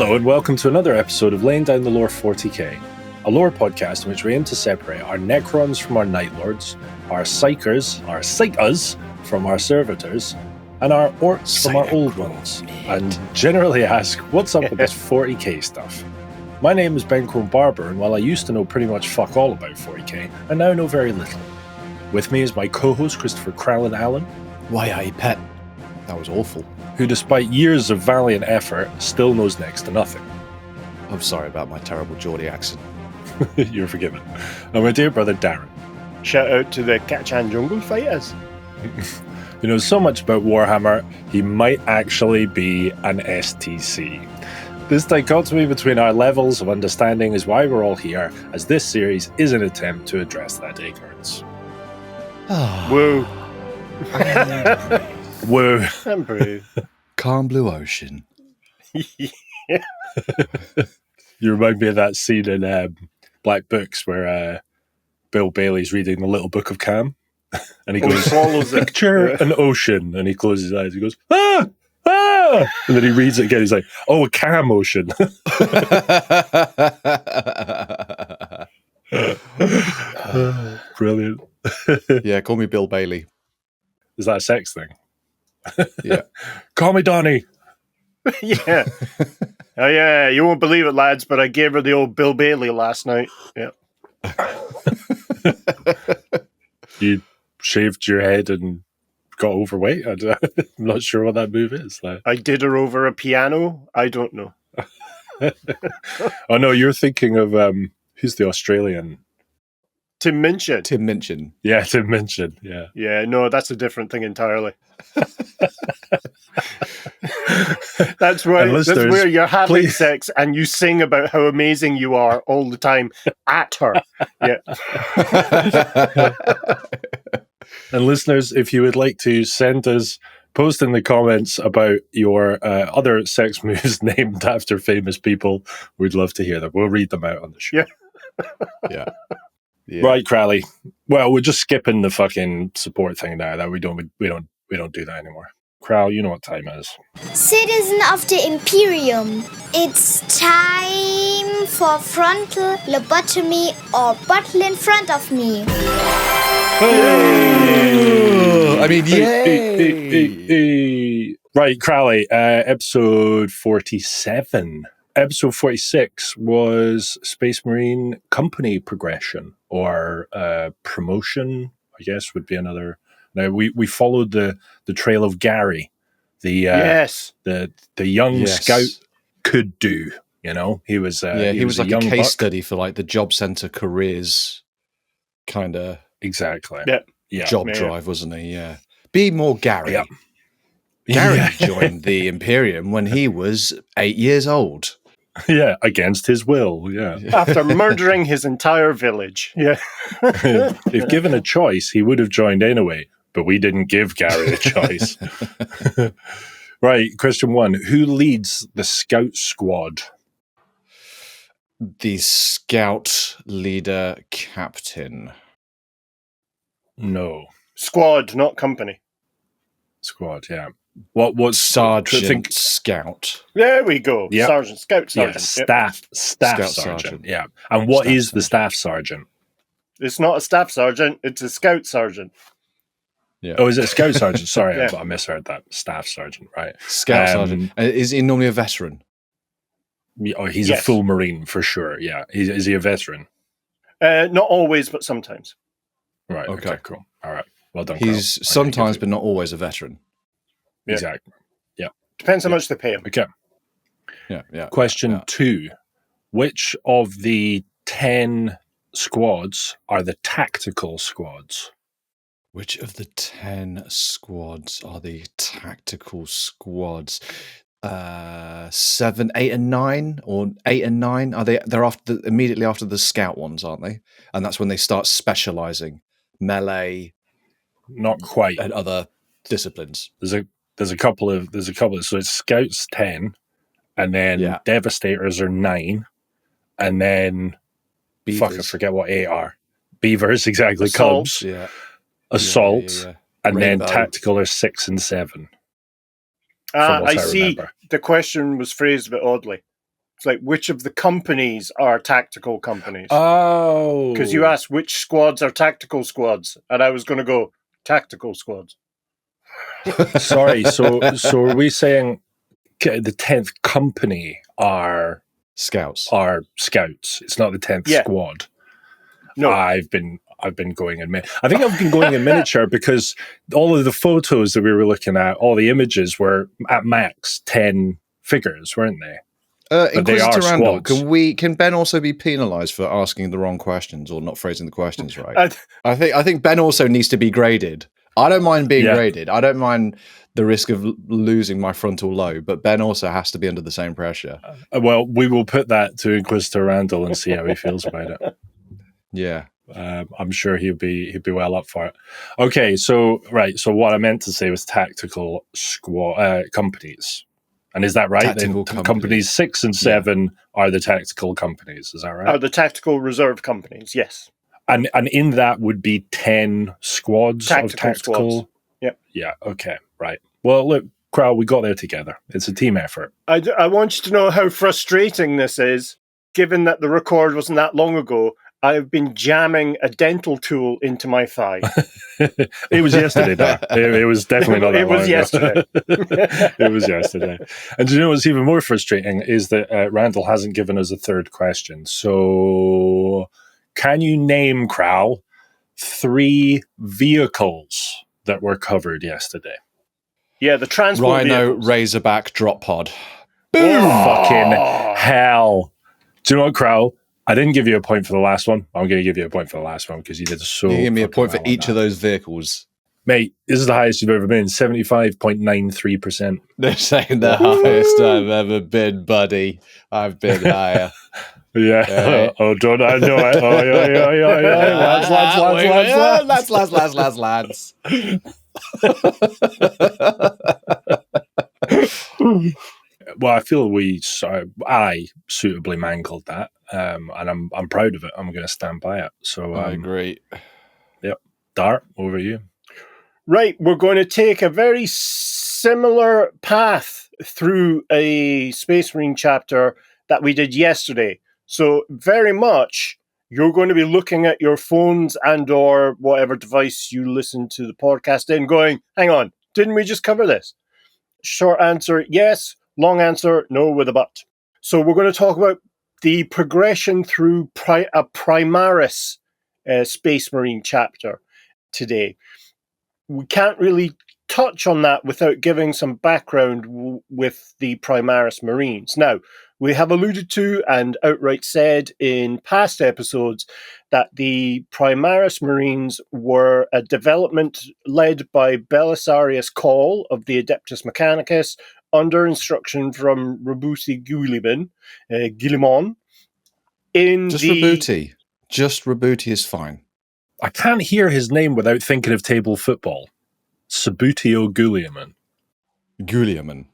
Hello and welcome to another episode of Laying Down the Lore 40K, a lore podcast in which we aim to separate our Necrons from our Night Lords, our Psychers from our Servitors, and our Orcs from our Old Ones, and generally ask what's up with this 40k stuff. My name is Ben Crone Barber, and while I used to know pretty much fuck all about 40k, I now know very little. With me is my co-host Christopher Cral and Aneurysm. Why, aye, Pet. That was awful. Who, despite years of valiant effort, still knows next to nothing. I'm sorry about my terrible Geordie accent. You're forgiven. And my dear brother Darren. Shout out to the Kachan Jungle Fighters. Who knows so much about Warhammer, he might actually be an STC. This dichotomy between our levels of understanding is why we're all here, as this series is an attempt to address that ignorance. Woo. Woo. I'm brave. Calm blue ocean. Yeah. You remind me of that scene in Black Books where Bill Bailey's reading the Little Book of Cam, and he goes, swallows it. "Picture an ocean," and he closes his eyes. He goes, "Ah, ah," and then he reads it again. He's like, "Oh, a Cam ocean." Brilliant. Yeah, call me Bill Bailey. Is that a sex thing? Yeah. Call me Donnie. Yeah. Oh, yeah, you won't believe it, lads, but I gave her the old Bill Bailey last night. Yeah. You shaved your head and got overweight? I'm not sure what that move is. Like. I did her over a piano. I don't know. Oh, no, you're thinking of who's the Australian? Tim Minchin. Tim Minchin. Yeah, Tim Minchin. Yeah. Yeah, no, that's a different thing entirely. That's where you're having sex and you sing about how amazing you are all the time at her. Yeah. And listeners, if you would like to send us, post in the comments about your other sex moves named after famous people, we'd love to hear them. We'll read them out on the show. Yeah. Yeah. Yeah. Right, Crowley. Well, we're just skipping the fucking support thing now. That we don't do that anymore. Crow, you know what time it is. Citizen of the Imperium, it's time for frontal lobotomy or bottle in front of me. I mean, yay! Right, Crowley, episode 47. Episode 46 was Space Marine Company progression, or promotion, I guess would be another. Now, we followed the trail of Gary, the young scout could do, you know? He was he was like a case buck. study for like the job center careers kind of Exactly. Yeah. job drive, wasn't he? Yeah. Be more Gary. Yeah. Gary joined the Imperium when he was 8 years old. Yeah, against his will, yeah. After murdering his entire village. Yeah. If given a choice, he would have joined anyway, but we didn't give Gary a choice. Right, question 1. Who leads the scout squad? The scout leader captain. No. Squad, not company. Squad, yeah. What's Sergeant Scout? There we go. Yep. Sergeant, Scout Yeah, Sergeant. staff Scout sergeant. sergeant. Yeah. And what Staff is the sergeant. staff sergeant? It's not a staff sergeant, it's a scout sergeant. Yeah. Oh, is it scout sergeant? Sorry, Yeah. I misheard that. Staff sergeant, right. Scout sergeant. Is he normally a veteran? Oh, he's Yes. a full Marine for sure, yeah. Is he a veteran? Not always, but sometimes. Right, Okay. okay, cool. All right, well done, He's Carl. sometimes, but not always a veteran. Yeah. Exactly. Depends how much they pay him. Okay. Yeah. Question 2. Which of the 10 squads are the tactical squads? Which of the 10 squads are the tactical squads? 7, 8, and 9, or 8 and 9? Are they? They're immediately after the scout ones, aren't they? And that's when they start specializing melee Not quite. and other disciplines. There's a couple of so it's scouts 10, and then devastators are 9, and then Beavers. I forget what 8 are. Beavers, exactly. Assaults. Cubs, Yeah. assaults, Yeah. and Rainbow. then tactical are 6 and 7. I what I see. remember. The question was phrased a bit oddly. It's like, which of the companies are tactical companies? Oh. Because you asked which squads are tactical squads, and I was going to go, tactical squads. Sorry, so are we saying the 10th company are scouts? It's not the 10th squad. No. I've been going in I think I've been going in miniature because all of the photos that we were looking at, all the images were at max 10 figures, weren't they? Inquisitor Randall, can Ben also be penalised for asking the wrong questions or not phrasing the questions right? I think Ben also needs to be graded. I don't mind being graded. I don't mind the risk of losing my frontal lobe, but Ben also has to be under the same pressure. Well, we will put that to Inquisitor Randall and see how he feels about it. Yeah. I'm sure he'd be well up for it. Okay, so what I meant to say was tactical squad companies. And is that right? Tactical companies 6 and 7 are the tactical companies. Is that right? Are the tactical reserve companies? Yes. And in that would be 10 squads of tactical. Squads. Yep. Yeah. Okay. Right. Well, look, Cral, we got there together. It's a team effort. I want you to know how frustrating this is, given that the record wasn't that long ago. I've been jamming a dental tool into my thigh. It was yesterday, though. It was definitely not that long ago. Yesterday. It was yesterday. And do you know what's even more frustrating is that Randall hasn't given us a third question. So can you name, Cral, 3 vehicles that were covered yesterday? Yeah, the transport Rhino vehicles. Razorback drop pod. Boom! Fucking hell. Do you know what, Cral? I didn't give you a point for the last one. I'm going to give you a point for the last one because you did so. You give me a point for each of those vehicles. Mate, this is the highest you've ever been, 75.93%. They're saying the highest I've ever been, buddy. I've been higher. Yeah. Oh, don't I know it? Oh, yeah. Lads. Well, I feel I suitably mangled that, and I'm proud of it. I'm going to stand by it. So I agree. Yep. Dart, over you. Right, we're going to take a very similar path through a Space Marine chapter that we did yesterday. So very much, you're going to be looking at your phones and or whatever device you listen to the podcast in, going, hang on, didn't we just cover this? Short answer, yes. Long answer, no, with a but. So we're going to talk about the progression through a Primaris Space Marine chapter today. We can't really touch on that without giving some background with the Primaris Marines. Now, we have alluded to and outright said in past episodes that the Primaris Marines were a development led by Belisarius Cawl of the Adeptus Mechanicus under instruction from Rabuti Guilliman. Rabuti. Just Rabuti is fine. I can't hear his name without thinking of table football. Sabutio Guilliman. Guilliman.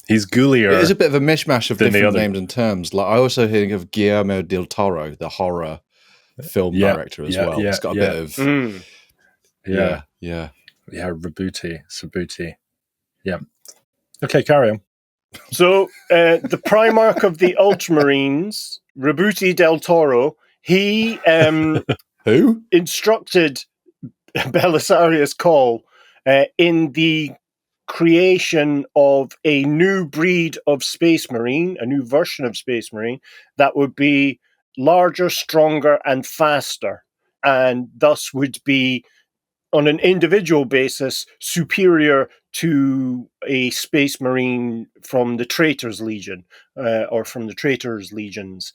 He's ghoulier. It is a bit of a mishmash of different names and terms. Like I also think of Guillermo del Toro, the horror film director as well. It's got a bit of Rabuti, Sabuti. Yeah. Okay, carry on. So the Primarch of the Ultramarines, Rabuti del Toro, he who instructed Belisarius Cawl in the creation of a new breed of Space Marine, a new version of Space Marine that would be larger, stronger, and faster, and thus would be, on an individual basis, superior to a Space Marine from the Traitors Legion, or from the Traitors Legions,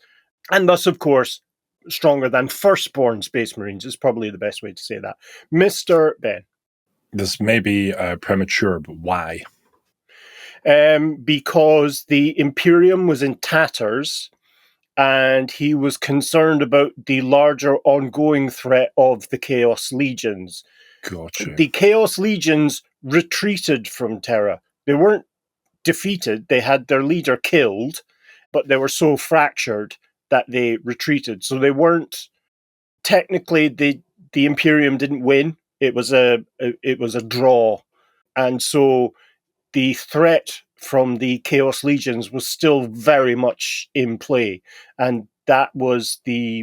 and thus, of course, stronger than Firstborn Space Marines is probably the best way to say that. Mr. Ben. This may be premature, but why? Because the Imperium was in tatters, and he was concerned about the larger ongoing threat of the Chaos Legions. Gotcha. The Chaos Legions retreated from Terra. They weren't defeated. They had their leader killed, but they were so fractured that they retreated. So they weren't technically the Imperium didn't win. It was a draw, and so the threat from the Chaos Legions was still very much in play. And that was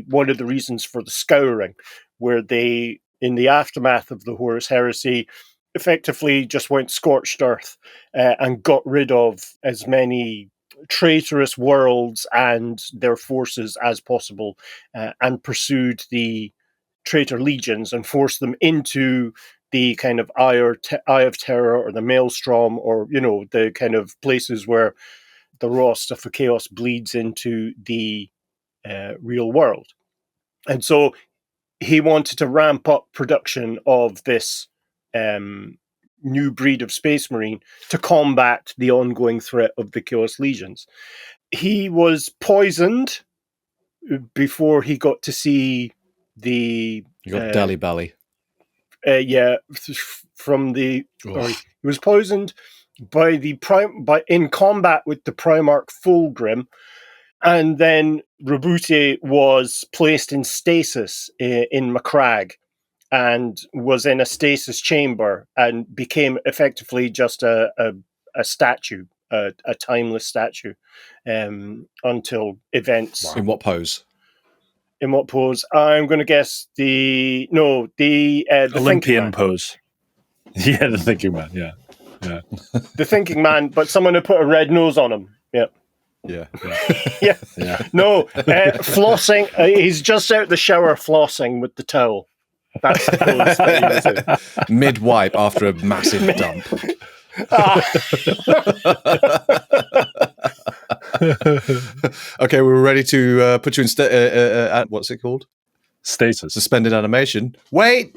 one of the reasons for the scouring, where they, in the aftermath of the Horus Heresy, effectively just went scorched earth and got rid of as many traitorous worlds and their forces as possible, and pursued the traitor legions and forced them into the kind of Eye of Terror or the Maelstrom, or, the kind of places where the raw stuff of chaos bleeds into the real world. And so he wanted to ramp up production of this new breed of Space Marine to combat the ongoing threat of the Chaos Legions. He was poisoned before he got to see the... You got Dally Belly. From the... Sorry, he was poisoned in combat with the Primarch Fulgrim, and then Roboute was placed in stasis in Macragge, and was in a stasis chamber and became effectively just a statue, a timeless statue, until events. In what pose? In what pose? I'm going to guess the Olympian pose. Yeah, the Thinking Man. Yeah. The Thinking Man, but someone had put a red nose on him. Yeah. Yeah. Yeah. No, flossing. He's just out the shower flossing with the towel. That's the pose that he was in. Mid-wipe after a massive dump. Okay, we're ready to put you in what's it called? Status. Suspended animation. Wait!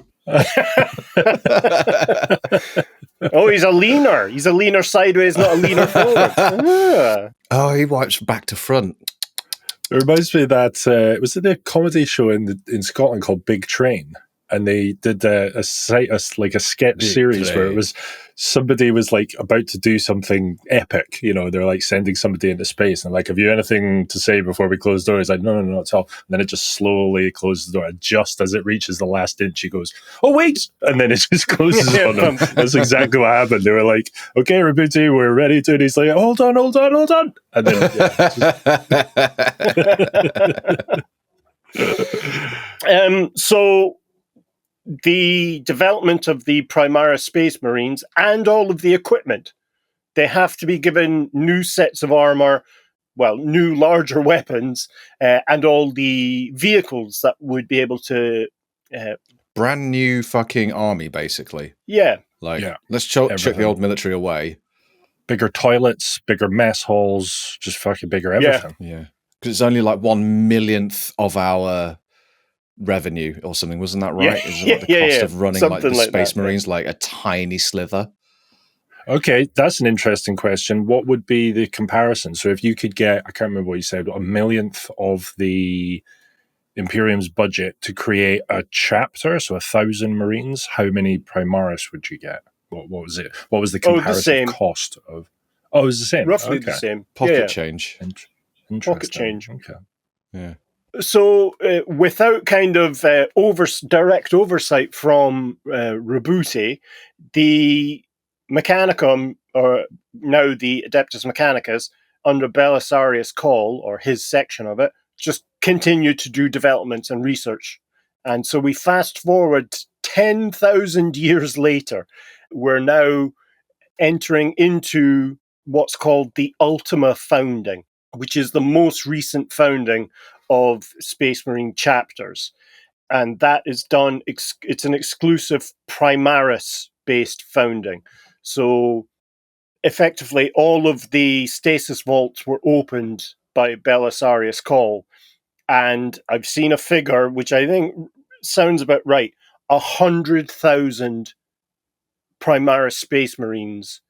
Oh, he's a leaner. He's a leaner sideways, not a leaner forward. Oh, he wipes back to front. It reminds me of that, was it the comedy show in Scotland called Big Train? And they did a sketch series where it was somebody was like about to do something epic. They're like sending somebody into space, and like, have you anything to say before we close the door? He's like, no, not at all. And then it just slowly closes the door. And just as it reaches the last inch, he goes, "Oh wait!" And then it just closes on him. That's exactly what happened. They were like, "Okay, Roboute, we're ready to." And he's like, "Hold on." And then so the development of the Primaris Space Marines and all of the equipment, they have to be given new sets of armor, new larger weapons, and all the vehicles that would be able to... brand new fucking army, basically. Yeah. Let's chuck the old military away. Bigger toilets, bigger mess halls, just fucking bigger everything. Yeah. Because it's only like 1/1,000,000th of our revenue or something, wasn't that right? Isn't the cost of running something like the Space Marines, like a tiny slither? Okay, that's an interesting question. What would be the comparison? So if you could get, I can't remember what you said, 1/1,000,000th of the Imperium's budget to create a chapter, so 1,000 Marines, how many Primaris would you get? What was it? What was the comparative cost of? Oh, it was the same. Roughly the same. Pocket change. Pocket change. Okay. Yeah. So, without kind of direct oversight from Roboute, the Mechanicum, or now the Adeptus Mechanicus, under Belisarius' call, or his section of it, just continued to do developments and research. And so we fast forward 10,000 years later, we're now entering into what's called the Ultima Founding, which is the most recent founding of Space Marine chapters. And that is done, it's an exclusive Primaris-based founding. So effectively, all of the stasis vaults were opened by Belisarius' call. And I've seen a figure, which I think sounds about right, 100,000 Primaris Space Marines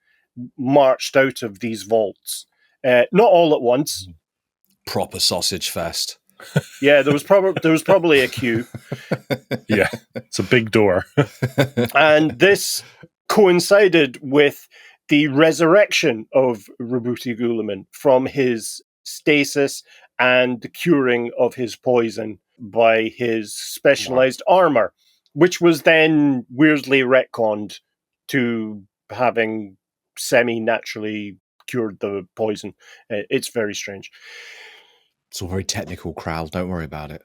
marched out of these vaults. Not all at once. Proper sausage fest. Yeah, there was probably a queue. Yeah, it's a big door. And this coincided with the resurrection of Roboute Guilliman from his stasis and the curing of his poison by his specialized armor, which was then weirdly retconned to having semi-naturally cured the poison. It's very strange. It's all very technical, Cral. Don't worry about it.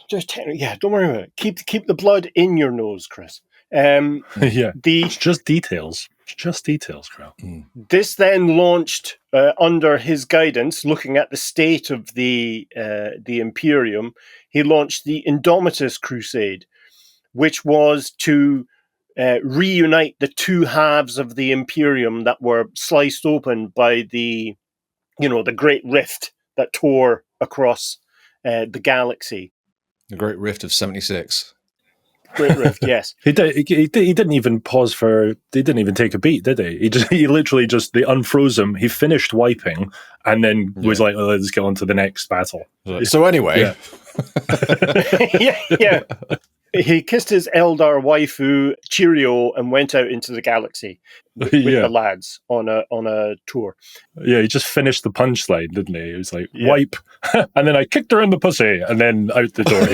Don't worry about it. Keep the blood in your nose, Chris. It's just details. It's just details, Cral. This then launched under his guidance, looking at the state of the Imperium. He launched the Indomitus Crusade, which was to reunite the two halves of the Imperium that were sliced open by the Great Rift that tore across the galaxy. The Great Rift of 76. Great Rift, yes. He didn't even pause he didn't even take a beat, did he? He literally just, they unfroze him, he finished wiping, and then was like, oh, let's get on to the next battle. So anyway. Yeah. He kissed his Eldar waifu, cheerio, and went out into the galaxy with the lads on a tour. Yeah, he just finished the punchline, didn't he? He was like, wipe, and then I kicked her in the pussy, and then out the door.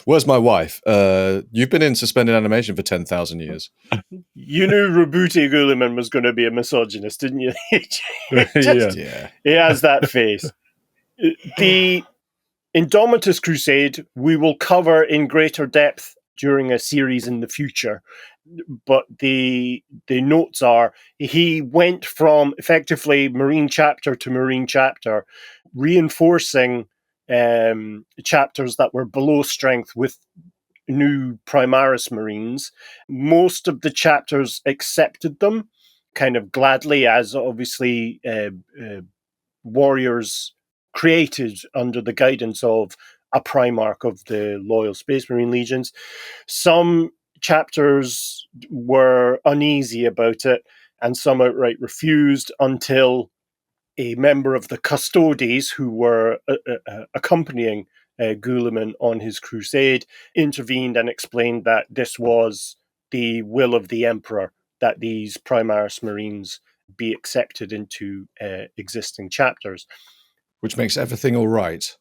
Where's my wife? You've been in suspended animation for 10,000 years. You knew Rabuti Guliman was going to be a misogynist, didn't you? He has that face. The Indomitus Crusade we will cover in greater depth during a series in the future, but the notes are he went from effectively Marine chapter to Marine chapter, reinforcing chapters that were below strength with new Primaris Marines. Most of the chapters accepted them kind of gladly, as obviously warriors created under the guidance of a Primarch of the loyal Space Marine Legions. Some chapters were uneasy about it, and some outright refused, until a member of the Custodes, who were accompanying Guliman on his crusade, intervened and explained that this was the will of the Emperor, that these Primaris Marines be accepted into existing chapters. Which makes everything all right.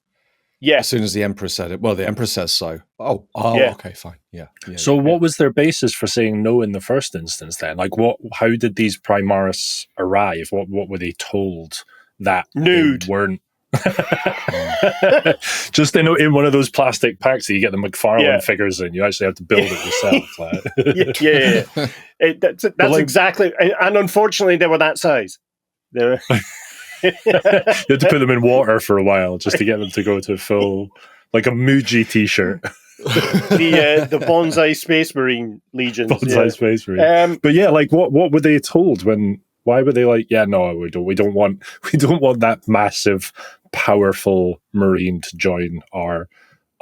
Yeah. As soon as the Emperor said it. Well, the Emperor says so. Oh, okay, fine. Yeah. So what was their basis for saying no in the first instance then? Like, how did these Primaris arrive? What were they told that nude they weren't? Just in one of those plastic packs that you get the McFarlane figures in, you actually have to build it yourself. That's exactly, and unfortunately they were that size. You had to put them in water for a while just to get them to go to full, like a Muji t-shirt. the Bonsai Space Marine Legions. Space Marine. But yeah, like what were they told when? Why were they like, yeah, no, we don't want that massive, powerful Marine to join our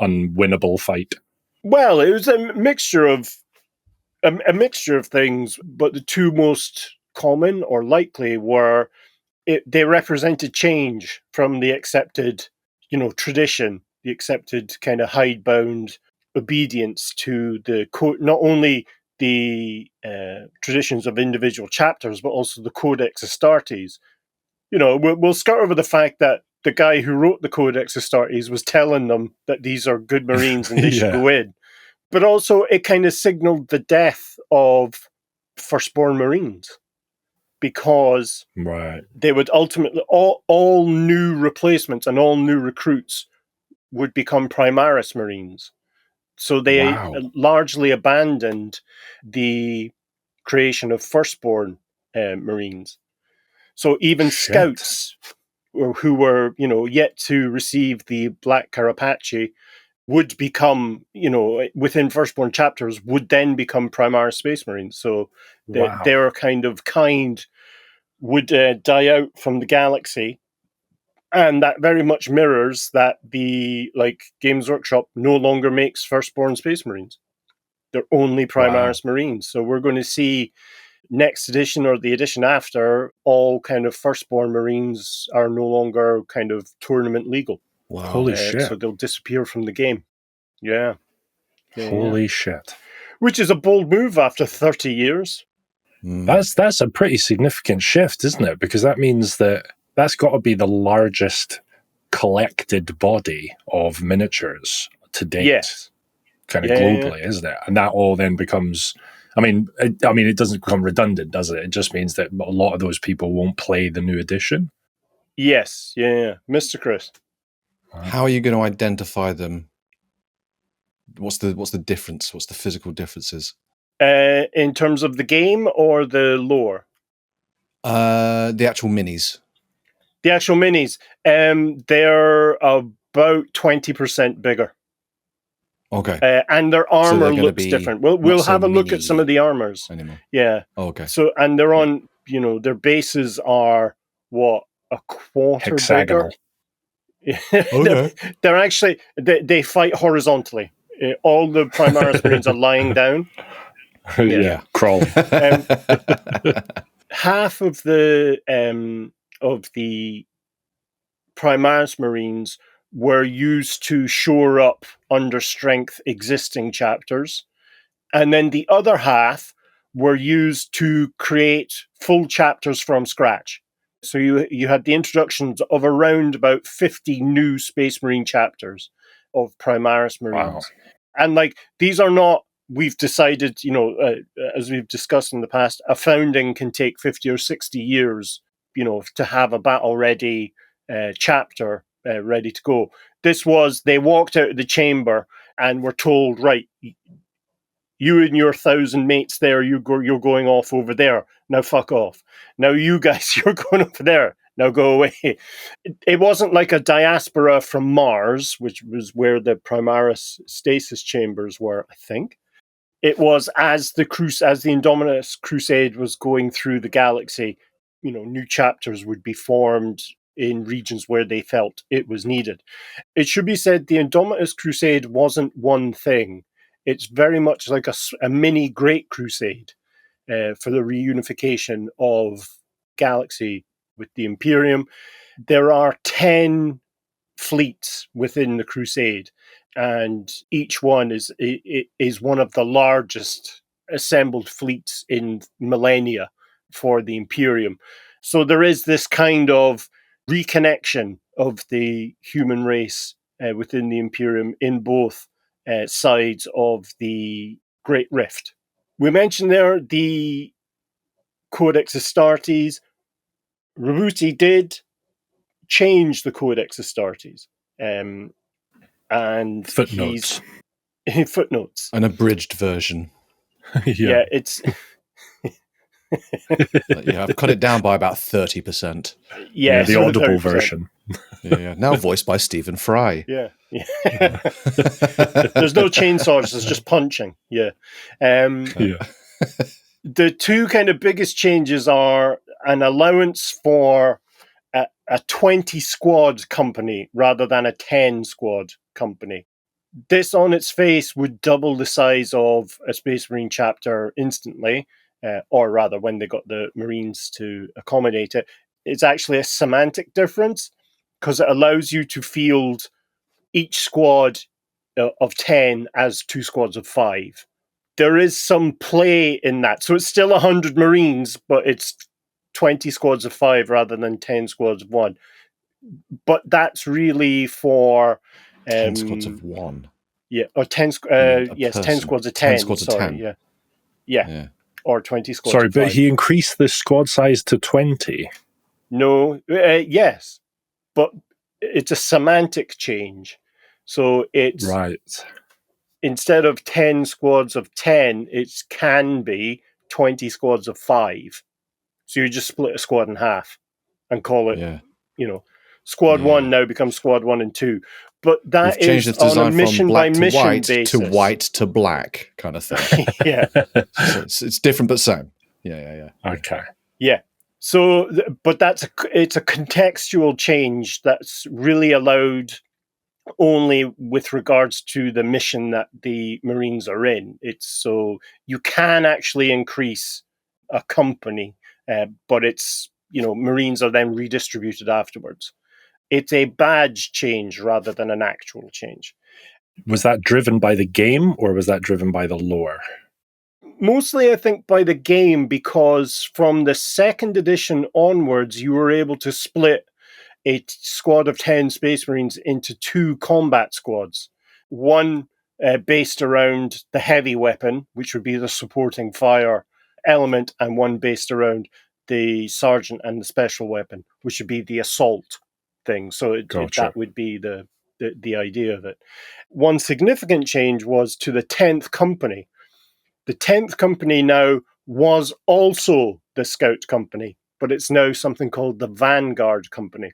unwinnable fight? Well, it was a mixture of things, but the two most common or likely were they represented change from the accepted, tradition, the accepted kind of hidebound obedience to the not only the traditions of individual chapters, but also the Codex Astartes. We'll start over the fact that the guy who wrote the Codex Astartes was telling them that these are good Marines and they should go in. But also it kind of signaled the death of firstborn Marines, because they would ultimately, all new replacements and all new recruits would become Primaris Marines. So they largely abandoned the creation of firstborn Marines. So even scouts who were, yet to receive the Black Carapace would become, within firstborn chapters, would then become Primaris Space Marines. So their kind would die out from the galaxy. And that very much mirrors that the Games Workshop no longer makes firstborn Space Marines. They're only Primaris Marines. So we're going to see next edition or the edition after, all kind of firstborn Marines are no longer kind of tournament legal. Wow. Holy shit. So they'll disappear from the game. Yeah. Holy shit. Which is a bold move after 30 years. That's a pretty significant shift, isn't it? Because that means that's got to be the largest collected body of miniatures to date. Yes. Kind of globally, isn't it? And that all then becomes, I mean, it doesn't become redundant, does it? It just means that a lot of those people won't play the new edition. Yes, yeah. Mr. Chris. How are you going to identify them? What's the difference? What's the physical differences? In terms of the game or the lore? The actual minis. The actual minis. They're about 20% bigger. Okay. And their armor looks different. We'll have a look at some of the armors anymore. Yeah. Oh, okay. So, and they're on, their bases are what, a quarter hexagonal. Bigger? Okay. They're actually, they fight horizontally. All the Primaris Marines are lying down. Yeah. Crawl. Half of the Primaris Marines were used to shore up under strength existing chapters. And then the other half were used to create full chapters from scratch. So you had the introductions of around about 50 new Space Marine chapters of Primaris Marines. Wow. And these are not, we've decided, as we've discussed in the past, a founding can take 50 or 60 years, to have a battle-ready chapter ready to go. This was, they walked out of the chamber and were told, right, you and your 1,000 mates there, you're going off over there. Now fuck off. Now you guys, you're going over there. Now go away. It wasn't like a diaspora from Mars, which was where the Primaris stasis chambers were, I think. It was as the Indomitus Crusade was going through the galaxy, new chapters would be formed in regions where they felt it was needed. It should be said the Indomitus Crusade wasn't one thing. It's very much like a mini Great Crusade for the reunification of galaxy with the Imperium. There are 10 fleets within the Crusade, and each one is one of the largest assembled fleets in millennia for the Imperium. So there is this kind of reconnection of the human race within the Imperium in both sides of the Great Rift. We mentioned there the Codex Astartes. Rabuti did change the Codex Astartes. And footnotes. Footnotes. An abridged version. Yeah, it's... I've cut it down by about 30%. Yeah, the audible version. Yeah. Now voiced by Stephen Fry. Yeah. There's no chainsaws, there's just punching. Yeah. The two kind of biggest changes are an allowance for a 20 squad company rather than a 10 squad company. This on its face would double the size of a Space Marine chapter instantly, or rather when they got the Marines to accommodate it. It's actually a semantic difference because it allows you to field each squad of 10 as 2 squads of 5. There is some play in that. So it's still 100 Marines, but it's 20 squads of 5 rather than 10 squads of 1. But that's really for... 10 squads of 1. Yeah, or 10 10 squads of 10. 10 squads of 10. Yeah. Or 20 squads Sorry, of 5. but he increased the squad size to 20. No, yes. But it's a semantic change. So it's... Right. Instead of 10 squads of 10, it can be 20 squads of 5. So you just split a squad in half and call it, squad 1 now becomes squad 1 and 2. But that is on a mission by mission basis. To white to black kind of thing. Yeah. So it's different but same. Yeah. Okay. Yeah. So, but it's a contextual change that's really allowed only with regards to the mission that the Marines are in. It's so you can actually increase a company, but it's, Marines are then redistributed afterwards. It's a badge change rather than an actual change. Was that driven by the game or was that driven by the lore? Mostly, I think, by the game, because from the 2nd edition onwards, you were able to split a squad of 10 Space Marines into 2 combat squads. One based around the heavy weapon, which would be the supporting fire element, and one based around the sergeant and the special weapon, which would be the assault thing. So that would be the idea of it. One significant change was to the 10th Company. The 10th Company now was also the Scout Company, but it's now something called the Vanguard Company.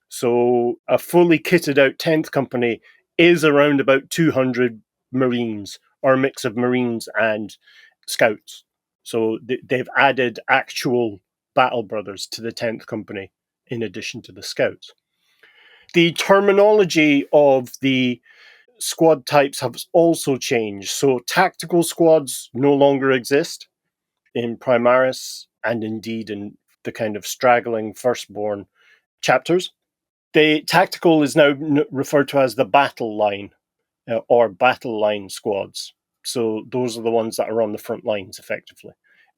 So a fully kitted out 10th Company is around about 200 Marines, or a mix of Marines and Scouts. So they've added actual battle brothers to the 10th Company in addition to the Scouts. The terminology of the squad types has also changed. So tactical squads no longer exist in Primaris, and indeed in the kind of straggling firstborn chapters. The tactical is now referred to as the battle line, or battle line squads. So those are the ones that are on the front lines, effectively.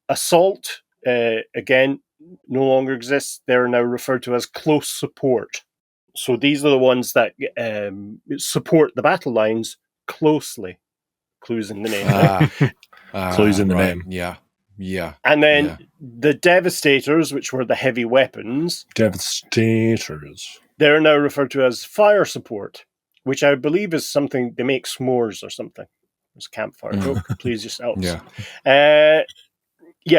Assault, again, no longer exists. They're now referred to as close support. So these are the ones that support the battle lines closely. Clues in the name. Clues in the name. Yeah. And then the Devastators, which were the heavy weapons. Devastators. They're now referred to as fire support, which I believe is something they make s'mores or something. It's a campfire joke. Please yourselves.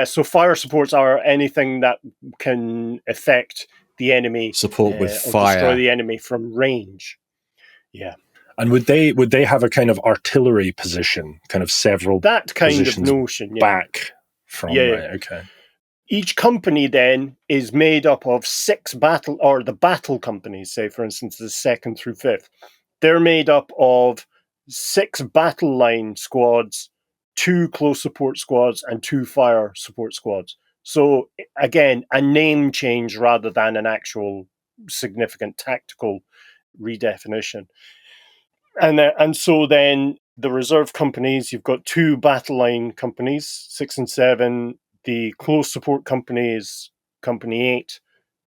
So fire supports are anything that can affect the enemy. Support with fire. Destroy the enemy from range. Yeah. And would they have a kind of artillery position, kind of several that kind of notion back from? Right, okay. Each company then is made up of 6 the battle companies, say for instance the 2nd through 5th. They're made up of 6 battle line squads, 2 close support squads, and 2 fire support squads. So again, a name change rather than an actual significant tactical redefinition. And so then the reserve companies, you've got 2 battle line companies, 6 and 7. The close support company is Company 8.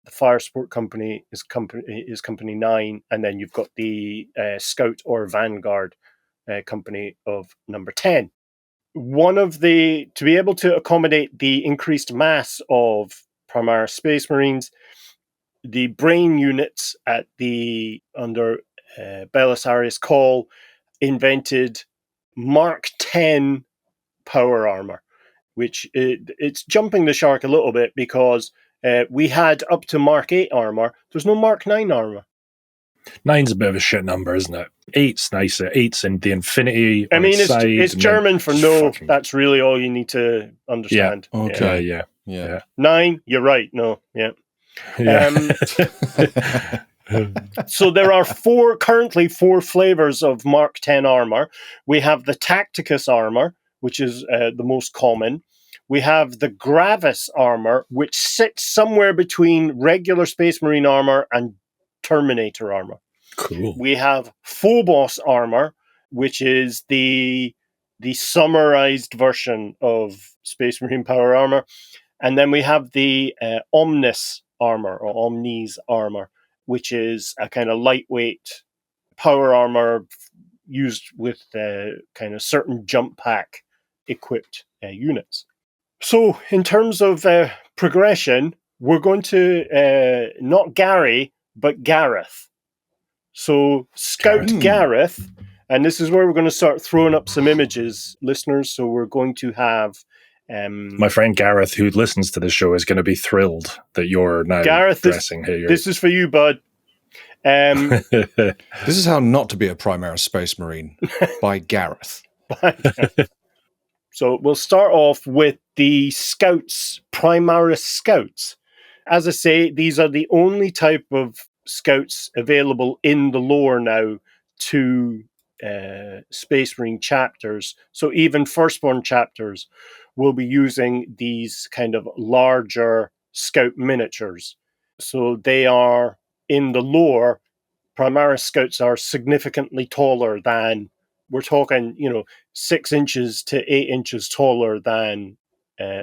The fire support company is Company 9. And then you've got the Scout or Vanguard company of number 10. To be able to accommodate the increased mass of Primaris Space Marines, the brain units under Belisarius Call invented Mark 10 power armor, which it's jumping the shark a little bit because we had up to Mark 8 armor. There's no Mark 9 armor. 9's a bit of a shit number, isn't it? 8's nicer. 8's in the infinity. I mean, it's German for no. That's really all you need to understand. Yeah. Okay. Yeah. 9. You're right. No. Yeah. So there are currently four flavors of Mark 10 armor. We have the Tacticus armor, which is the most common. We have the Gravis armor, which sits somewhere between regular Space Marine armor and Terminator armor. Cool. We have Phobos armor, which is the summarized version of Space Marine power armor. And then we have the Omnis armor, or Omnis armor, which is a kind of lightweight power armor used with kind of certain jump pack equipped units. So in terms of progression, we're going to not Gary, but Gareth. So Scout Gareth, and this is where we're going to start throwing up some images, listeners. So we're going to have... my friend Gareth, who listens to the show, is going to be thrilled that you're now dressing here. This is for you, bud. This is how not to be a Primaris Space Marine, by Gareth. So we'll start off with the Scouts, Primaris Scouts. As I say, these are the only type of Scouts available in the lore now to Space Marine chapters. So even Firstborn chapters will be using these kind of larger Scout miniatures. So they are, in the lore, Primaris Scouts are significantly taller than, we're talking, 6 inches to 8 inches taller than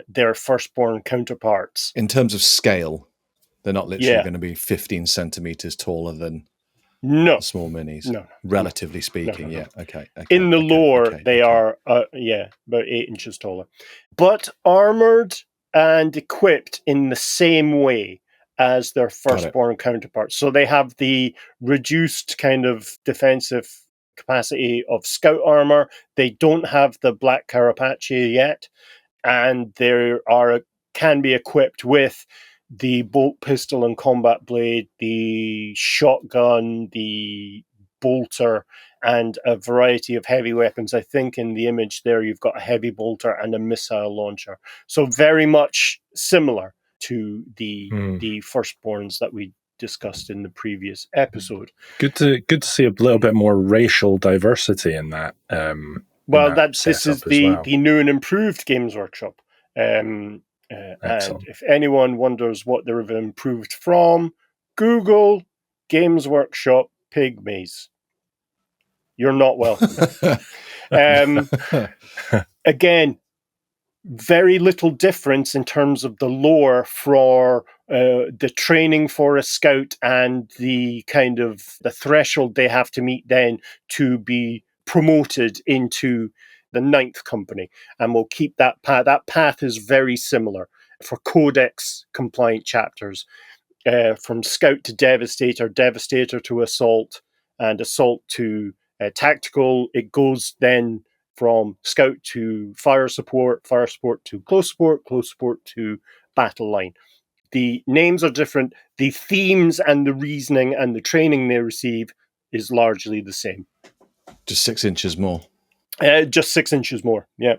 their Firstborn counterparts. In terms of scale, they're not literally going to be 15 centimeters taller than No. Small minis. No. Relatively speaking, No. yeah. Okay. In the lore, they are, about 8 inches taller. But armored and equipped in the same way as their firstborn counterparts. So they have the reduced kind of defensive capacity of scout armor. They don't have the black carapace yet, and can be equipped with the bolt pistol and combat blade, the shotgun, the bolter, and a variety of heavy weapons. I think in the image there you've got a heavy bolter and a missile launcher. So very much similar to the firstborns that we discussed in the previous episode. Good to see a little bit more racial diversity in that. This is the new and improved Games Workshop. And if anyone wonders what they've improved from, Google Games Workshop Pygmies. You're not welcome. Again, very little difference in terms of the lore for the training for a scout and the kind of the threshold they have to meet then to be promoted into the 9th company. And we'll keep that path. That path is very similar for Codex compliant chapters, from Scout to Devastator, Devastator to Assault, and Assault to Tactical. It goes then from Scout to Fire Support to Close Support to Battle Line. The names are different. The themes and the reasoning and the training they receive is largely the same. Just 6 inches more. Just 6 inches more, yeah.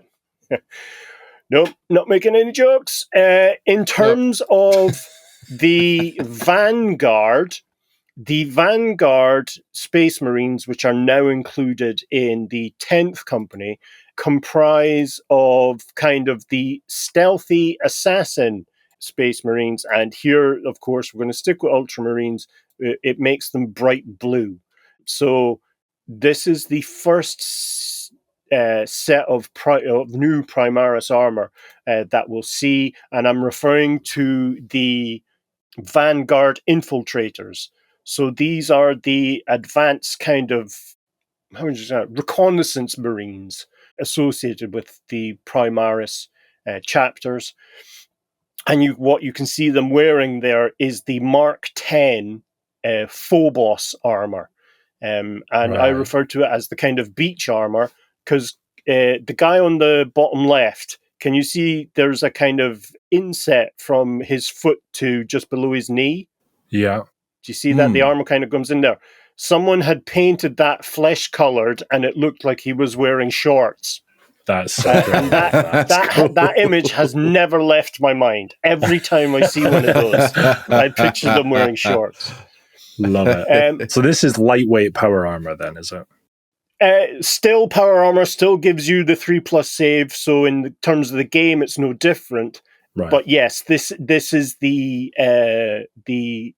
Nope, not making any jokes. In terms of the Vanguard Space Marines, which are now included in the 10th company, comprise of kind of the stealthy assassin Space Marines. And here, of course, we're going to stick with Ultramarines. It makes them bright blue. So this is the first set of new Primaris armor that we'll see. And I'm referring to the Vanguard infiltrators. So these are the advanced kind of reconnaissance Marines associated with the Primaris chapters. And what you can see them wearing there is the Mark 10 Phobos armor. I refer to it as the kind of beach armor because the guy on the bottom left, can you see there's a kind of inset from his foot to just below his knee? Yeah. Do you see that? The armor kind of comes in there. Someone had painted that flesh-colored and it looked like he was wearing shorts. That's so and that image has never left my mind. Every time I see one of those, I picture them wearing shorts. Love it. So this is lightweight power armor then, is it? Still power armor, still gives you the 3+ save, so in terms of the game it's no different. Right. But yes, this is the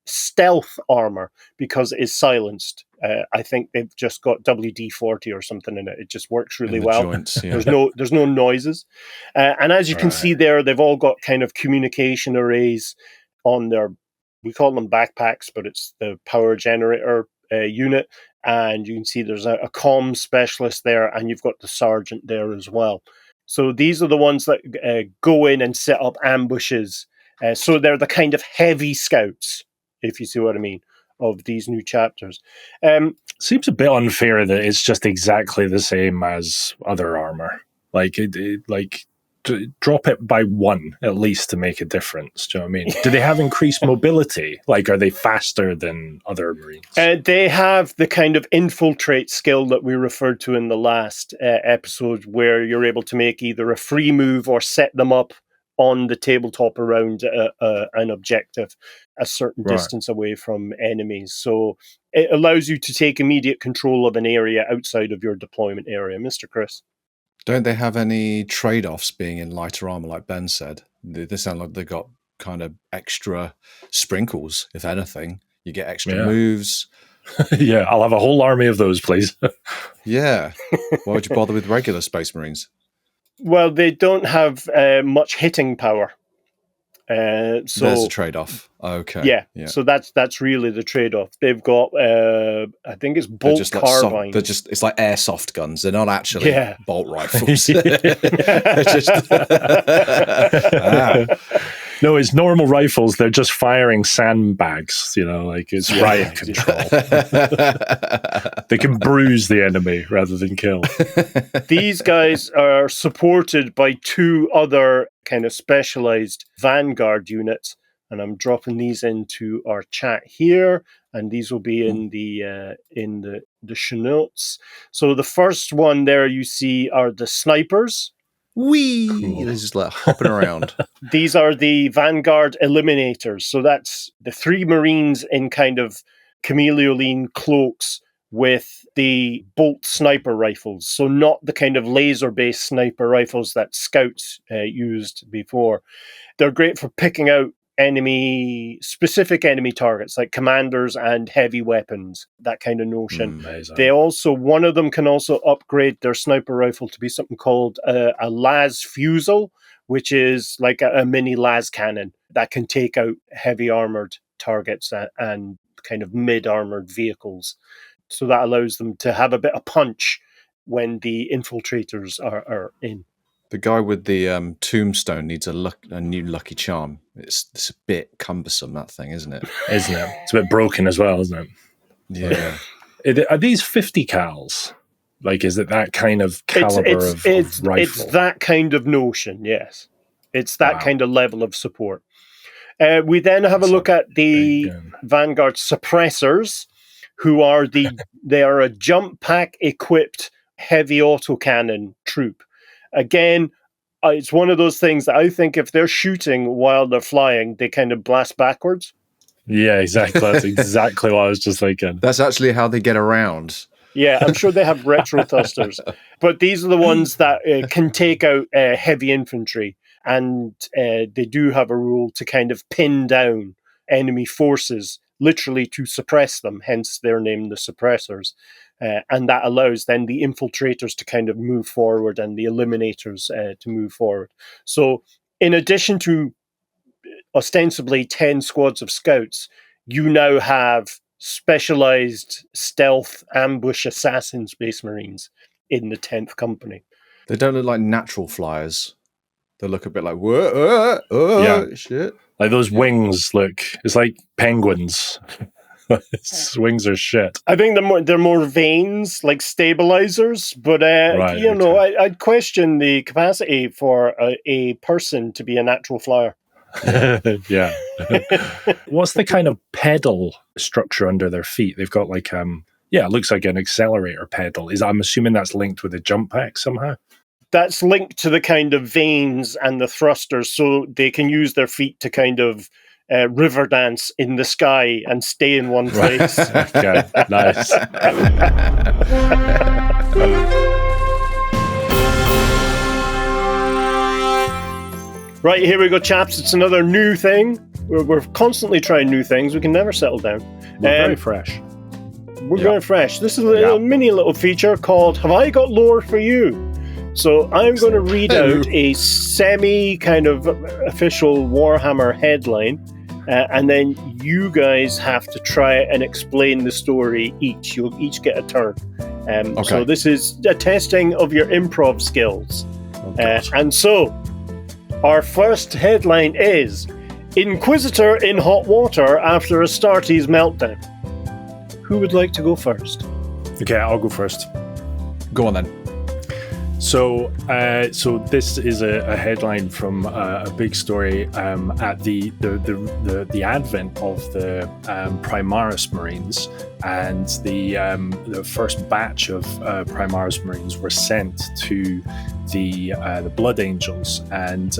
stealth armor because it is silenced. I think they've just got WD-40 or something in it. It just works really well. Joints, yeah. There's no noises, and as you can see there, they've all got kind of communication arrays on their. We call them backpacks, but it's the power generator unit. And you can see there's a comm specialist there, and you've got the sergeant there as well. So these are the ones that go in and set up ambushes. So they're the kind of heavy scouts, if you see what I mean, of these new chapters. Seems a bit unfair that it's just exactly the same as other armor. Drop it by 1 at least to make a difference. Do you know what I mean? Do they have increased mobility? Are they faster than other Marines? They have the kind of infiltrate skill that we referred to in the last episode, where you're able to make either a free move or set them up on the tabletop around an objective a certain distance away from enemies. So it allows you to take immediate control of an area outside of your deployment area. Mr. Chris? Don't they have any trade-offs being in lighter armor, like Ben said? They sound like they got kind of extra sprinkles, if anything. You get extra moves. Yeah, I'll have a whole army of those, please. Yeah. Why would you bother with regular Space Marines? Well, they don't have much hitting power. So there's a trade-off. Okay. Yeah. So that's really the trade-off. They've got, I think it's bolt carbine. It's like airsoft guns. They're not actually bolt rifles. No, it's normal rifles. They're just firing sandbags, like it's riot control. They can bruise the enemy rather than kill. These guys are supported by 2 other kind of specialized Vanguard units, and I'm dropping these into our chat here, and these will be in the show notes. So the first one there you see are the snipers. Wee! Cool. They're just like hopping around. These are the Vanguard Eliminators. So that's the 3 Marines in kind of chameleoline cloaks with the bolt sniper rifles. So not the kind of laser-based sniper rifles that scouts used before. They're great for picking out specific enemy targets like commanders and heavy weapons, that kind of notion. They also, one of them can also upgrade their sniper rifle to be something called a las fusel, which is like a mini las cannon that can take out heavy armored targets and kind of mid-armored vehicles. So that allows them to have a bit of punch when the infiltrators are in. The guy with the tombstone needs a new lucky charm. It's a bit cumbersome, that thing, isn't it? Isn't it? It's a bit broken as well, isn't it? Yeah. Are these 50 cals? Like, is it that kind of caliber of rifle? It's that kind of notion, yes. It's that kind of level of support. We then have a look at the Vanguard suppressors, who are they are a jump pack equipped heavy autocannon troop. Again, it's one of those things that I think if they're shooting while they're flying, they kind of blast backwards. Yeah, exactly. That's exactly what I was just thinking. That's actually how they get around. Yeah, I'm sure they have retro thrusters. But these are the ones that can take out heavy infantry. And they do have a rule to kind of pin down enemy forces, literally to suppress them, hence they're named the suppressors. And that allows then the infiltrators to kind of move forward and the eliminators to move forward. So in addition to ostensibly 10 squads of scouts, you now have specialized stealth ambush assassin Space Marines in the 10th Company. They don't look like natural flyers. They look a bit like, shit. Like those wings look, it's like penguins. Its wings are shit. I think they're more veins, like stabilizers, but I'd question the capacity for a person to be a natural flyer. Yeah. What's the kind of pedal structure under their feet? They've got like it looks like an accelerator pedal. I'm assuming that's linked with a jump pack somehow. That's linked to the kind of veins and the thrusters, so they can use their feet to kind of river dance in the sky and stay in one place. Okay, nice. Right, here we go, chaps. It's another new thing. We're constantly trying new things. We can never settle down. We're very fresh. We're going fresh. This is a mini little feature called Have I Got Lore For You? So I'm going to read out a semi kind of official Warhammer headline, and then you guys have to try and explain the story each. You'll each get a turn. So this is a testing of your improv skills. And so our first headline is Inquisitor in hot water after Astartes meltdown. Who would like to go first? Okay, I'll go first. Go on then. So this is a headline from a big story at the advent of the Primaris Marines, and the first batch of Primaris Marines were sent to the Blood Angels, and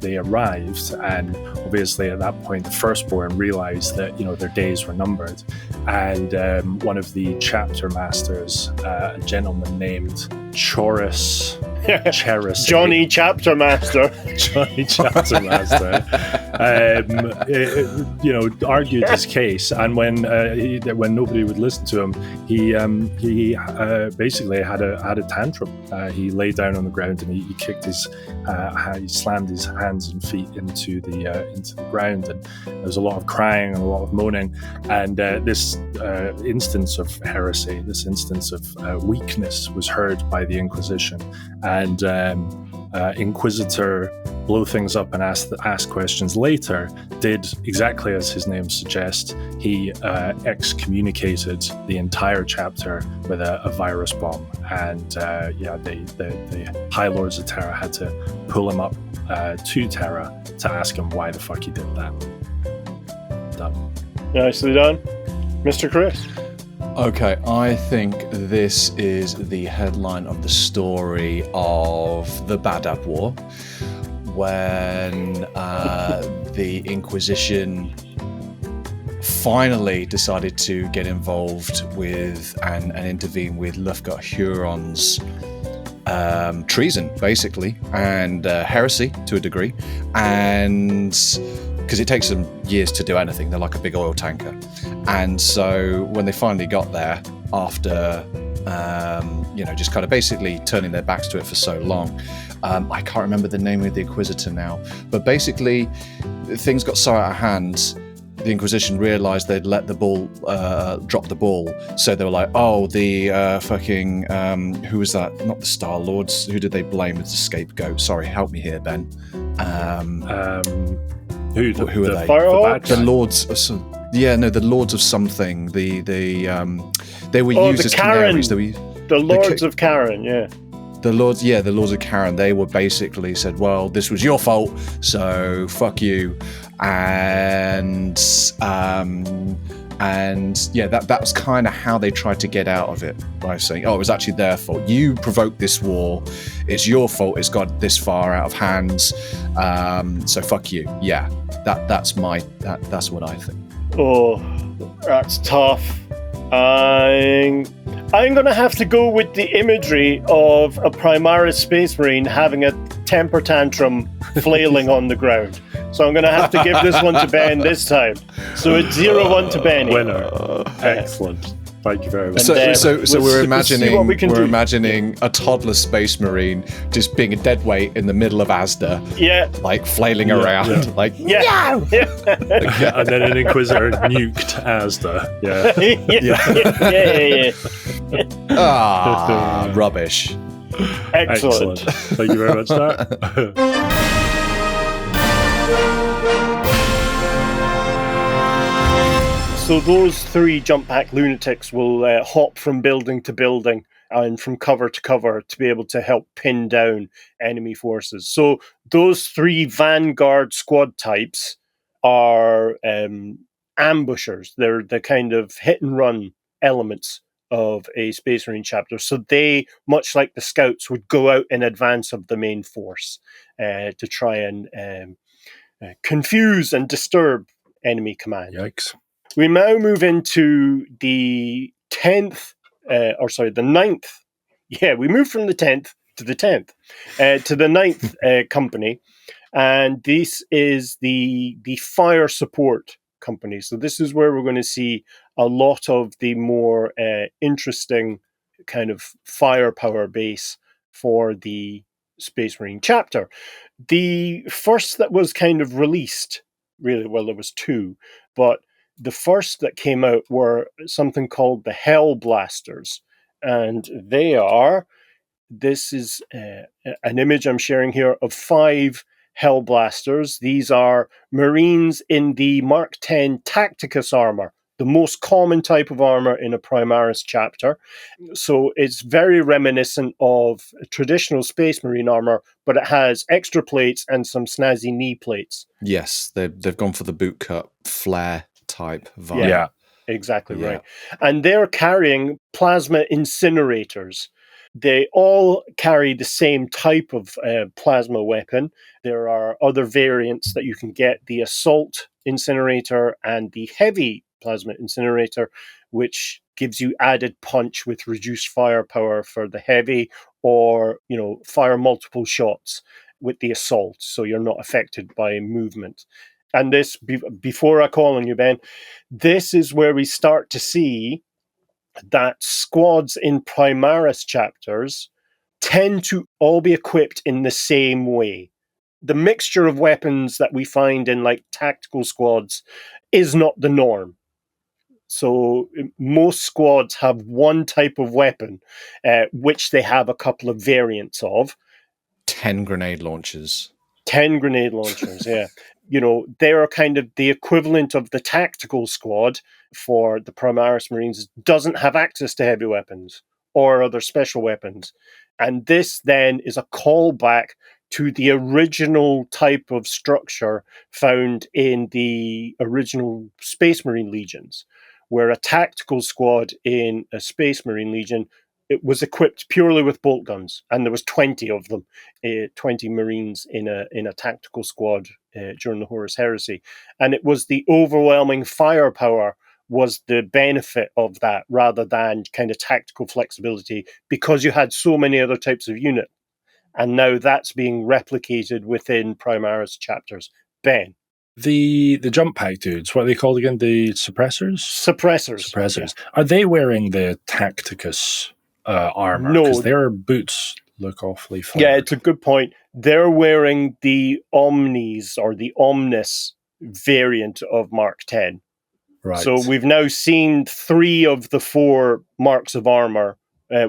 they arrived, and obviously at that point the firstborn realized that their days were numbered, and one of the chapter masters, a gentleman named Cheris, Johnny Chapter Master. Johnny Chapter Master argued his case, and when nobody would listen to him, he basically had a tantrum. He lay down on the ground and he kicked he slammed his hands and feet into the ground, and there was a lot of crying and a lot of moaning. And this instance of heresy, this instance of weakness, was heard by the Inquisition, and Inquisitor Blow Things Up and ask questions later did exactly as his name suggests. He excommunicated the entire chapter with a virus bomb, and the High Lords of Terra had to pull him up to Terra to ask him why the fuck he did that. Done. Nicely done, Mr. Chris. Okay, I think this is the headline of the story of the Badab War, when the Inquisition finally decided to get involved with and intervene with Lufgut-Huron's treason, basically, and heresy to a degree, and because it takes them years to do anything. They're like a big oil tanker. And so when they finally got there, after just kind of basically turning their backs to it for so long, I can't remember the name of the Inquisitor now, but basically things got so out of hand, the Inquisition realized they'd let the ball drop the ball. So they were like, oh, the who was that? Not the Star Lords. Who did they blame as the scapegoat? Sorry, help me here, Ben. Who are they? The Lords of some. Yeah, no, the Lords of something. They were used as canaries. The Lords of Karen, yeah. The Lords of Karen. They were basically said, well, this was your fault, so fuck you. And that was kind of how they tried to get out of it, by saying, oh, it was actually their fault. You provoked this war. It's your fault. It's got this far out of hands. So fuck you. Yeah, that's what I think. Oh, that's tough. I'm going to have to go with the imagery of a Primaris Space Marine having a temper tantrum flailing on the ground. So I'm going to have to give this one to Ben this time. So it's 0-1 to Ben. Winner. Excellent. Thank you very much. So we're imagining a toddler space marine just being a dead weight in the middle of Asda, like flailing around, like yeah. And then an Inquisitor nuked Asda. Yeah. Rubbish. Excellent. Thank you very much, Dart. So those three jump pack lunatics will hop from building to building and from cover to cover to be able to help pin down enemy forces. So those three Vanguard squad types are ambushers. They're the kind of hit and run elements of a Space Marine chapter. So they, much like the scouts, would go out in advance of the main force to try and confuse and disturb enemy command. Yikes. We now move into the 9th. Yeah, we move from the 10th to the 10th to the 9th company. And this is the fire support company. So this is where we're going to see a lot of the more interesting kind of firepower base for the Space Marine chapter. The first that was kind of released, really, well, there was two, but the first that came out were something called the Hell Blasters. And this is an image I'm sharing here of 5 Hell Blasters. These are Marines in the Mark 10 Tacticus armor, the most common type of armor in a Primaris chapter. So it's very reminiscent of traditional Space Marine armor, but it has extra plates and some snazzy knee plates. Yes, they've gone for the bootcut flare type vibe. Yeah, exactly right. And they're carrying plasma incinerators. They all carry the same type of plasma weapon. There are other variants that you can get, the assault incinerator and the heavy plasma incinerator, which gives you added punch with reduced firepower for the heavy, or, fire multiple shots with the assault, so you're not affected by movement. and this, before I call on you, Ben, this is where we start to see that squads in Primaris chapters tend to all be equipped in the same way. The mixture of weapons that we find in like tactical squads is not the norm. So most squads have one type of weapon, which they have a couple of variants of. 10 grenade launchers. 10 grenade launchers, yeah. You know, they're kind of the equivalent of the tactical squad for the Primaris Marines, doesn't have access to heavy weapons or other special weapons. And this then is a callback to the original type of structure found in the original Space Marine Legions, where a tactical squad in a Space Marine Legion, it was equipped purely with bolt guns, and there was 20 of them, 20 Marines in a tactical squad during the Horus Heresy. And it was the overwhelming firepower was the benefit of that, rather than kind of tactical flexibility, because you had so many other types of unit. And now that's being replicated within Primaris chapters. Ben. The jump pack dudes, what are they called again? The suppressors? Suppressors. Yeah. Are they wearing the Tacticus armor? No. Because their boots look awfully flat. Yeah, it's a good point. They're wearing the Omnis or the Omnis variant of Mark 10. Right. So we've now seen 3 of the 4 marks of armor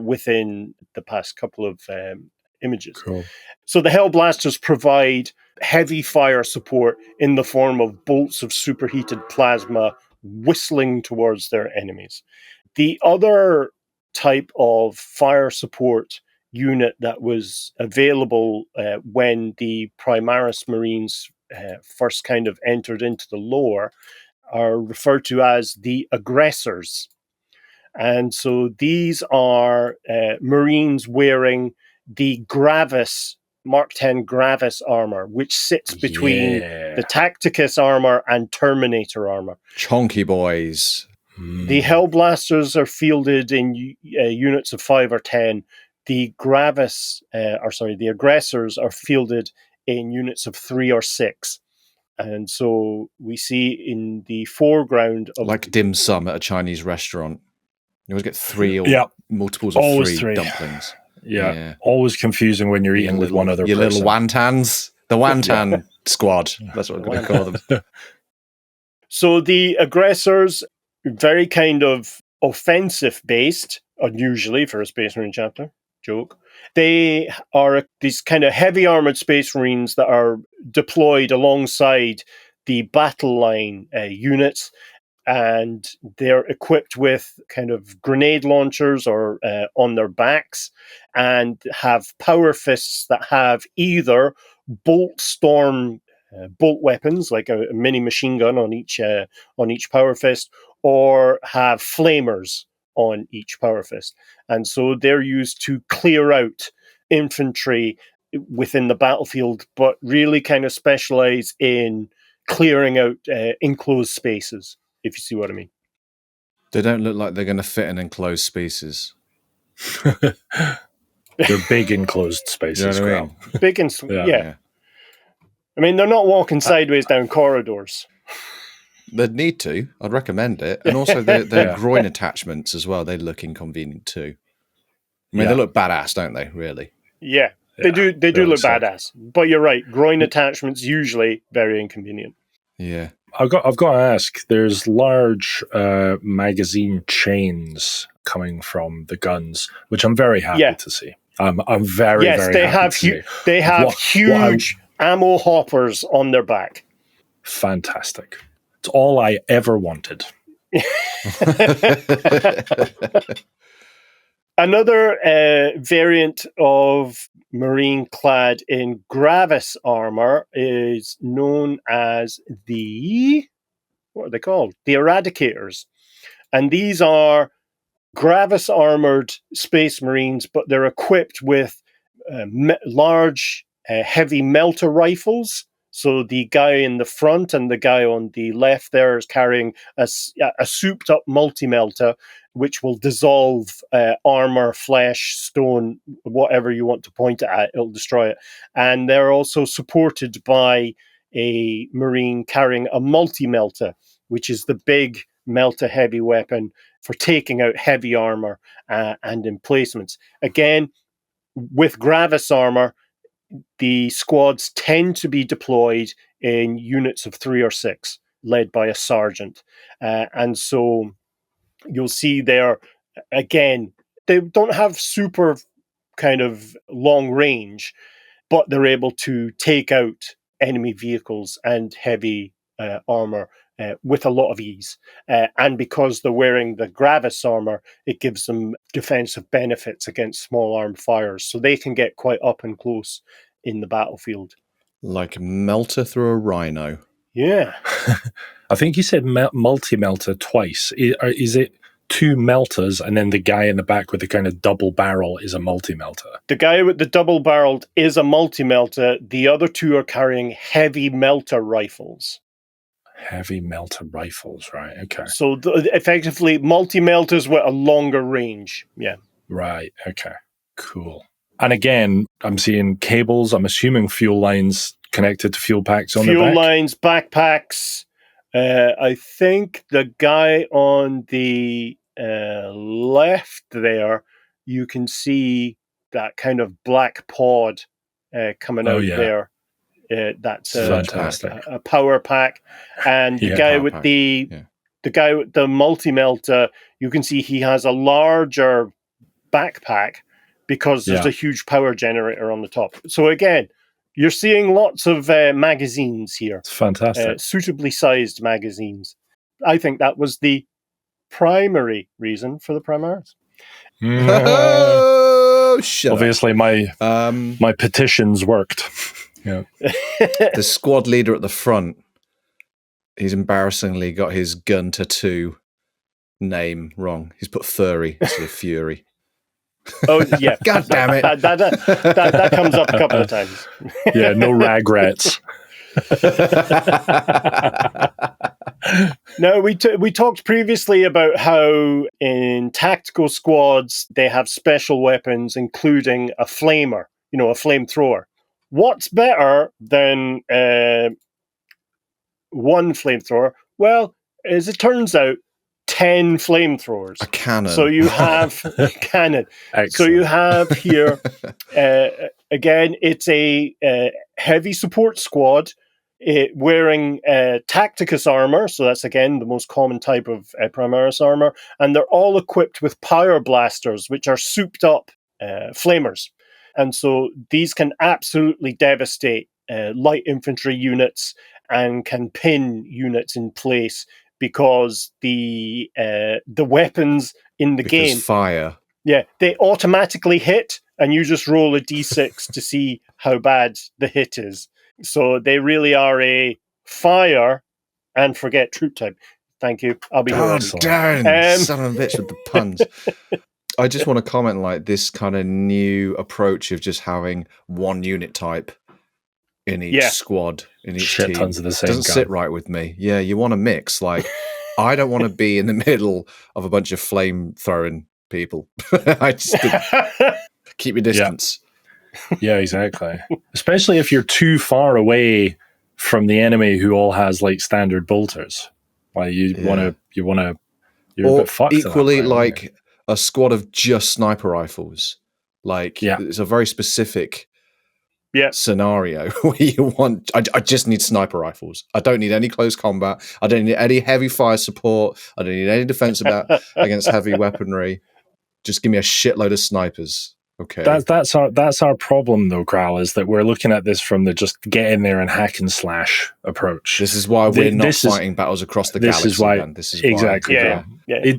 within the past couple of images. Cool. So the Hellblasters provide heavy fire support in the form of bolts of superheated plasma whistling towards their enemies. The other type of fire support unit that was available when the Primaris Marines first kind of entered into the lore are referred to as the aggressors. And so these are Marines wearing the Gravis, Mark 10 Gravis armor, which sits between the Tacticus armor and Terminator armor. Chonky boys. The Hellblasters are fielded in units of 5 or 10. The the aggressors are fielded in units of 3 or 6. And so we see in the foreground of like dim sum at a Chinese restaurant. You always get 3 or multiples of always 3 dumplings. Yeah. Always confusing when you're eating with one other person. Your little wontans. The wonton squad. That's what we're going to call them. So the aggressors, very kind of offensive based, unusually for a Space Marine chapter. Joke. They are these kind of heavy armored Space Marines that are deployed alongside the battle line units, and they're equipped with kind of grenade launchers or on their backs, and have power fists that have either bolt storm bolt weapons like a mini machine gun on each power fist, or have flamers on each power fist. And so they're used to clear out infantry within the battlefield, but really kind of specialize in clearing out enclosed spaces, if you see what I mean. They don't look like they're going to fit in enclosed spaces. They're big enclosed spaces. You know what I mean? Big and yeah. I mean, they're not walking sideways down corridors. They'd need to. I'd recommend it. And also their groin attachments as well. They look inconvenient too. I mean, they look badass, don't they? Really? Yeah, they do. They do look badass. But you're right. Groin attachments usually very inconvenient. Yeah. I've got to ask. There's large magazine chains coming from the guns, which I'm very happy to see. I'm very very happy to see. They have huge ammo hoppers on their back. Fantastic. It's all I ever wanted. Another variant of Marine clad in Gravis armor is known as what are they called? The Eradicators. And these are Gravis armored Space Marines, but they're equipped with large, heavy melter rifles. So the guy in the front and the guy on the left there is carrying a souped-up multi-melter, which will dissolve armor, flesh, stone, whatever you want to point it at. It'll destroy it. And they're also supported by a Marine carrying a multi-melta, which is the big melta heavy weapon for taking out heavy armor and emplacements. Again, with Gravis armor, the squads tend to be deployed in units of 3 or 6, led by a sergeant. And so you'll see there, again, they don't have super kind of long range, but they're able to take out enemy vehicles and heavy armor with a lot of ease. And because they're wearing the Gravis armor, it gives them defensive benefits against small arm fires. So they can get quite up and close in the battlefield. Like melter through a rhino. Yeah. I think you said multi-melter twice. Is it 2 melters and then the guy in the back with the kind of double barrel is a multi-melter? The guy with the double barreled is a multi-melter. The other 2 are carrying heavy melter rifles. Heavy melter rifles, right? Okay. So effectively, multi-melters with a longer range. Yeah. Right. Okay. Cool. And again, I'm seeing cables. I'm assuming fuel lines connected to fuel packs on the back. Fuel lines, backpacks. I think the guy on the left there, you can see that kind of black pod coming out there. That's fantastic. A power pack, and the guy with the guy with the multi-melta, you can see he has a larger backpack because there's a huge power generator on the top. So again, you're seeing lots of magazines here. It's fantastic. Suitably sized magazines. I think that was the primary reason for the Primaris. Oh, shut Obviously, up. my petitions worked. Yeah. The squad leader at the front, he's embarrassingly got his gun tattoo name wrong. He's put Furry instead of Fury. Oh, yeah. God damn it. That comes up a couple of times. Yeah, no regrets. Now, we talked previously about how in tactical squads, they have special weapons, including a flamer, a flamethrower. What's better than one flamethrower? Well, as it turns out, 10 flamethrowers. A cannon. So you have a cannon. Excellent. So you have here, again, it's a heavy support squad wearing Tacticus armor. So that's, again, the most common type of Primaris armor. And they're all equipped with power blasters, which are souped up flamers. And so these can absolutely devastate light infantry units and can pin units in place because the weapons in the game fire. Yeah, they automatically hit, and you just roll a d6 to see how bad the hit is. So they really are a fire and forget troop type. Thank you. I'll be God damn, son of a bitch with the puns. I just want to comment, like, this kind of new approach of just having one unit type in each squad, in each team. Tons of the same doesn't sit right with me. Yeah, you want to mix. Like, I don't want to be in the middle of a bunch of flame throwing people. I just keep your distance. Yeah, exactly. Especially if you're too far away from the enemy who all has like standard bolters. Like you're a bit fucked. Equally, like a squad of just sniper rifles. Like it's a very specific scenario where you want. I just need sniper rifles. I don't need any close combat. I don't need any heavy fire support. I don't need any defense against heavy weaponry. Just give me a shitload of snipers. Okay, that's our problem though, Cral, is that we're looking at this from the just get in there and hack and slash approach. This is why we're not fighting battles across the galaxy. This is exactly why.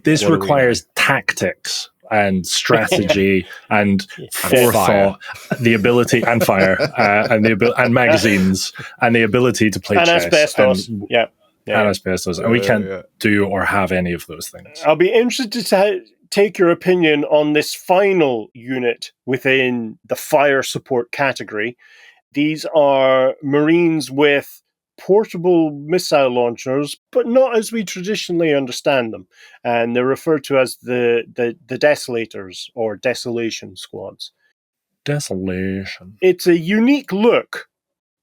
This requires tactics and strategy and forethought, the ability and fire and magazines and the ability to play chess asbestos. And asbestos, and we can't do or have any of those things. I'll be interested to take your opinion on this final unit within the fire support category. These are Marines with portable missile launchers, but not as we traditionally understand them. And they're referred to as the Desolators or Desolation Squads. Desolation. It's a unique look.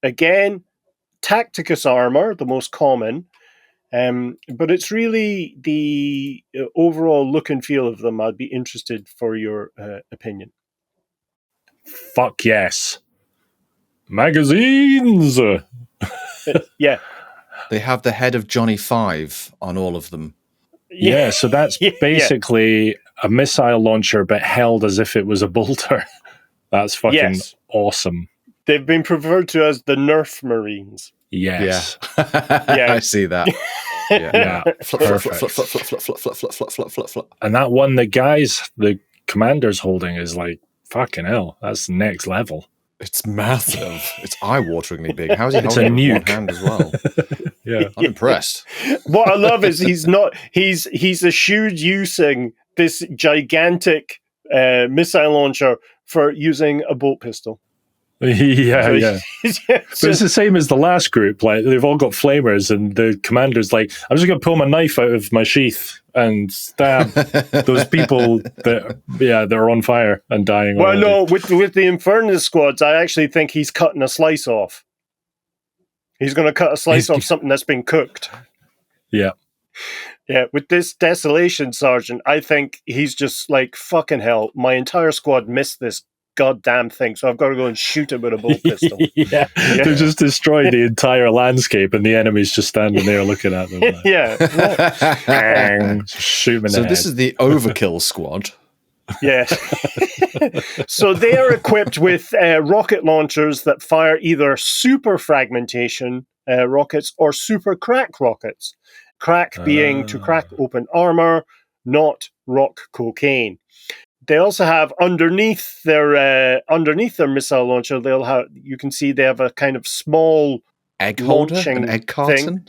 Again, Tacticus armor, the most common. But it's really the overall look and feel of them. I'd be interested for your opinion. Fuck yes. Magazines! Yeah. They have the head of Johnny Five on all of them. Yeah, so that's basically a missile launcher, but held as if it was a bolter. That's fucking awesome. They've been referred to as the Nerf Marines. Yes. Yeah. I see that. Yeah. And that one, the commander's holding is like, fucking hell, that's next level. It's massive. It's eye-wateringly big. How's he holding it with one hand as well? Yeah. I'm impressed. What I love is he's eschewed using this gigantic missile launcher for using a bolt pistol. Yeah. But it's the same as the last group. Like, they've all got flamers, and the commander's like, I'm just going to pull my knife out of my sheath and stab those people that are on fire and dying. Well, no, with the Infernus squads, I actually think he's cutting a slice off. He's going to cut a slice off something that's been cooked. Yeah. Yeah, with this Desolation Sergeant, I think he's just like, fucking hell, my entire squad missed this goddamn thing, so I've got to go and shoot it with a bolt pistol. Yeah. They just destroyed the entire landscape, and the enemy's just standing there looking at them. Like, shoot them in the head. This is the Overkill squad. Yes. So they are equipped with rocket launchers that fire either super fragmentation rockets or super crack rockets. Crack being to crack open armor, not rock cocaine. They also have underneath their missile launcher, you can see they have a kind of small egg holder, an egg carton thing.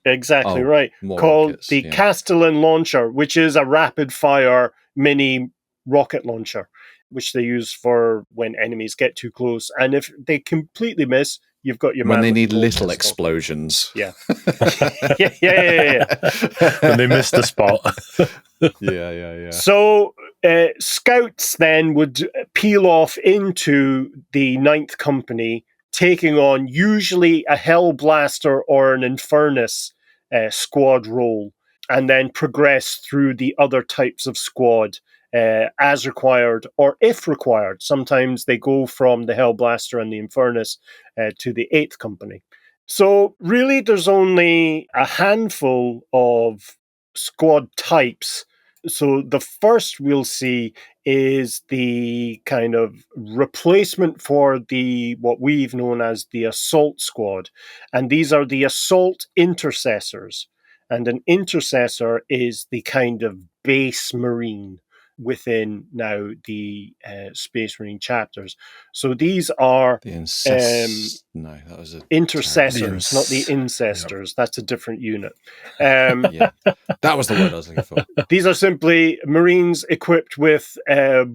Exactly right. Called rockets, the Castellan launcher, which is a rapid fire mini rocket launcher, which they use for when enemies get too close. And if they completely miss, you've got your when they need pistol. little explosions. Yeah. When they miss the spot. Yeah. So scouts then would peel off into the 9th Company, taking on usually a Hellblaster or an Infernus squad role, and then progress through the other types of squad as required, or if required. Sometimes they go from the Hellblaster and the Infernus to the 8th Company. So really there's only a handful of squad types. So the first we'll see is the kind of replacement for what we've known as the assault squad. And these are the assault intercessors. And an intercessor is the kind of base marine within now the Space Marine chapters. So these are that was intercessors, not the incestors. Yep. That's a different unit. That was the word I was looking for. These are simply Marines equipped with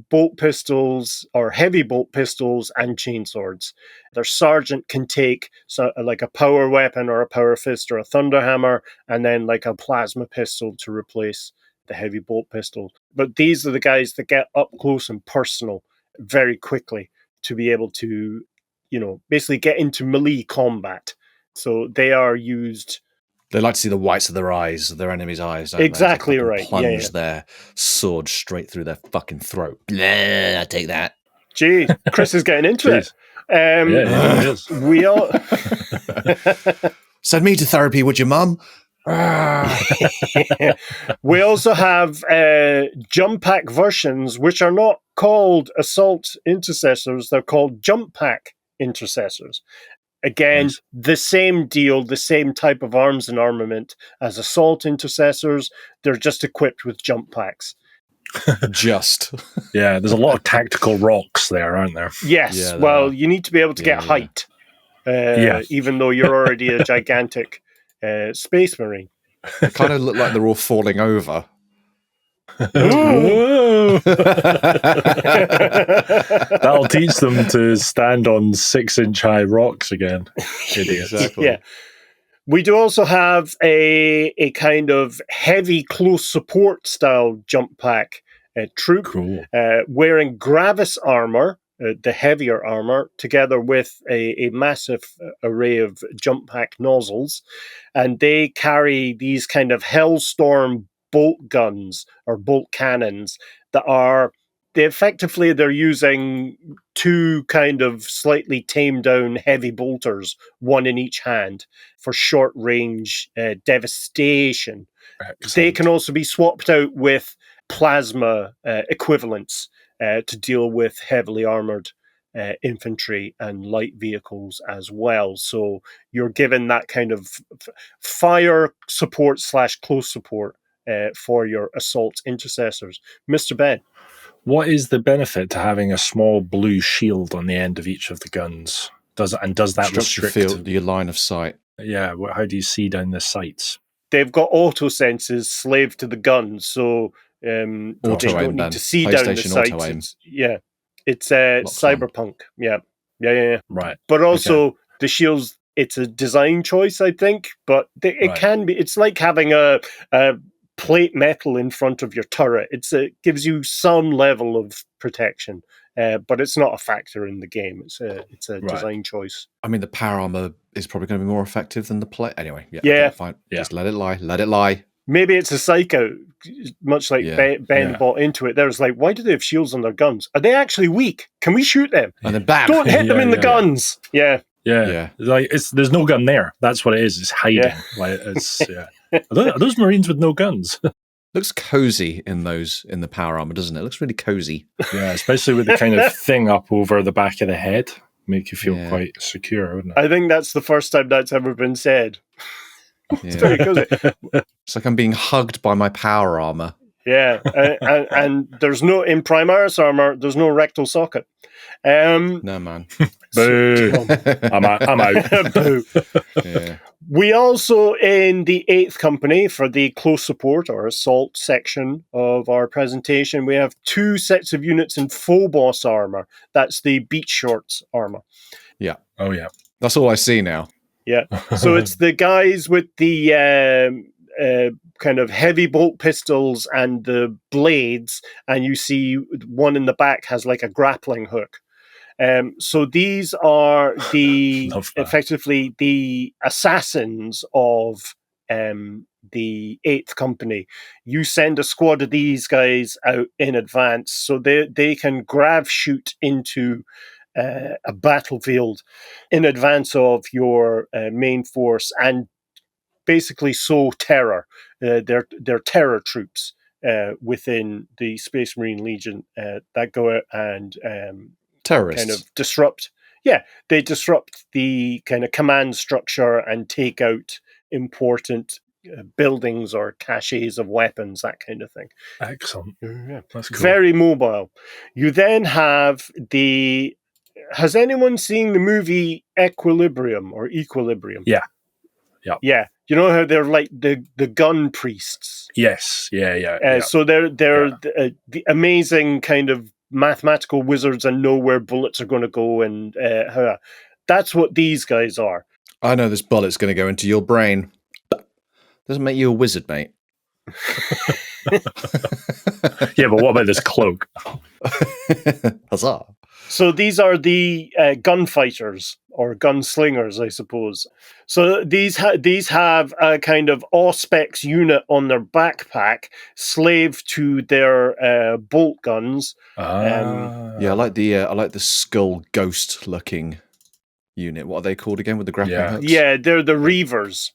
bolt pistols or heavy bolt pistols and chainswords. Their sergeant can take like a power weapon or a power fist or a thunderhammer, and then like a plasma pistol to replace the heavy bolt pistol. But these are the guys that get up close and personal very quickly to be able to, basically get into melee combat. So they are used. They like to see the whites of their eyes, their enemies' eyes. Exactly right. Plunge their sword straight through their fucking throat. Blah, I take that. Gee, Chris is getting into it. We all send me to therapy, would you, Mum? We also have jump pack versions, which are not called assault intercessors. They're called jump pack intercessors. Again, the same deal, the same type of arms and armament as assault intercessors. They're just equipped with jump packs. Yeah, there's a lot of tactical rocks there, aren't there? Yes. You need to be able to get height, even though you're already a gigantic Space Marine. They kind of look like they're all falling over. That'll teach them to stand on 6-inch high rocks again. Exactly. Yeah. We do also have a kind of heavy close support style jump pack troop, wearing Gravis armor, the heavier armor, together with a massive array of jump pack nozzles, and they carry these kind of Hellstorm bolt guns or bolt cannons that are they're using two kind of slightly tamed down heavy bolters, one in each hand, for short range devastation. Excellent. They can also be swapped out with plasma equivalents to deal with heavily armored infantry and light vehicles as well. So you're given that kind of fire support / close support for your assault intercessors. Mr. Ben. What is the benefit to having a small blue shield on the end of each of the guns? Does that restrict your line of sight? Yeah, how do you see down the sights? They've got auto senses slaved to the gun, so they don't need to see down the sights. It's cyberpunk. Yeah. Right. But also the shields, it's a design choice, I think, but it can be. It's like having a plate metal in front of your turret. It gives you some level of protection, but it's not a factor in the game. It's a design choice. I mean, the power armor is probably going to be more effective than the plate. Anyway, okay, fine. Yeah. Just let it lie. Maybe it's a psych out, much like Ben bought into it. There's like, why do they have shields on their guns? Are they actually weak? Can we shoot them? And then bam! Don't hit them in the guns. Yeah. Like there's no gun there. That's what it is. It's hiding. Yeah. Like it's Are those Marines with no guns? Looks cozy in the power armor, doesn't it? It looks really cozy. Yeah, especially with the kind of thing up over the back of the head. Make you feel quite secure, wouldn't it? I think that's the first time that's ever been said. It's very cozy. It's like I'm being hugged by my power armor. Yeah, and there's no, in Primaris armor, there's no rectal socket. No, man. Boo. I'm out. Boo. Yeah. We also, in the 8th Company, for the close support or assault section of our presentation, we have 2 sets of units in Phobos armor. That's the beach shorts armor. Yeah. Oh, yeah. That's all I see now. Yeah. So it's the guys with the kind of heavy bolt pistols and the blades, and you see one in the back has like a grappling hook. So these are effectively the assassins of the 8th Company. You send a squad of these guys out in advance, so they can grav shoot into a battlefield in advance of your main force and basically sow terror. They're terror troops within the Space Marine Legion that go out and terrorists kind of disrupt. Yeah, they disrupt the kind of command structure and take out important buildings or caches of weapons, that kind of thing. Excellent. Yeah. That's cool. Very mobile. You then have has anyone seen the movie Equilibrium? Yeah. You know how they're like the gun priests? Yes. Yeah. So they're the amazing kind of mathematical wizards and know where bullets are going to go, and that's what these guys are. I know this bullet's going to go into your brain. Doesn't make you a wizard, mate. Yeah, but what about this cloak? Huzzah. So these are the gunfighters or gunslingers, I suppose. So these have a kind of Auspex unit on their backpack, slave to their bolt guns. Yeah, I like the skull ghost looking unit. What are they called again with the grappling hooks? Yeah, they're the Reavers.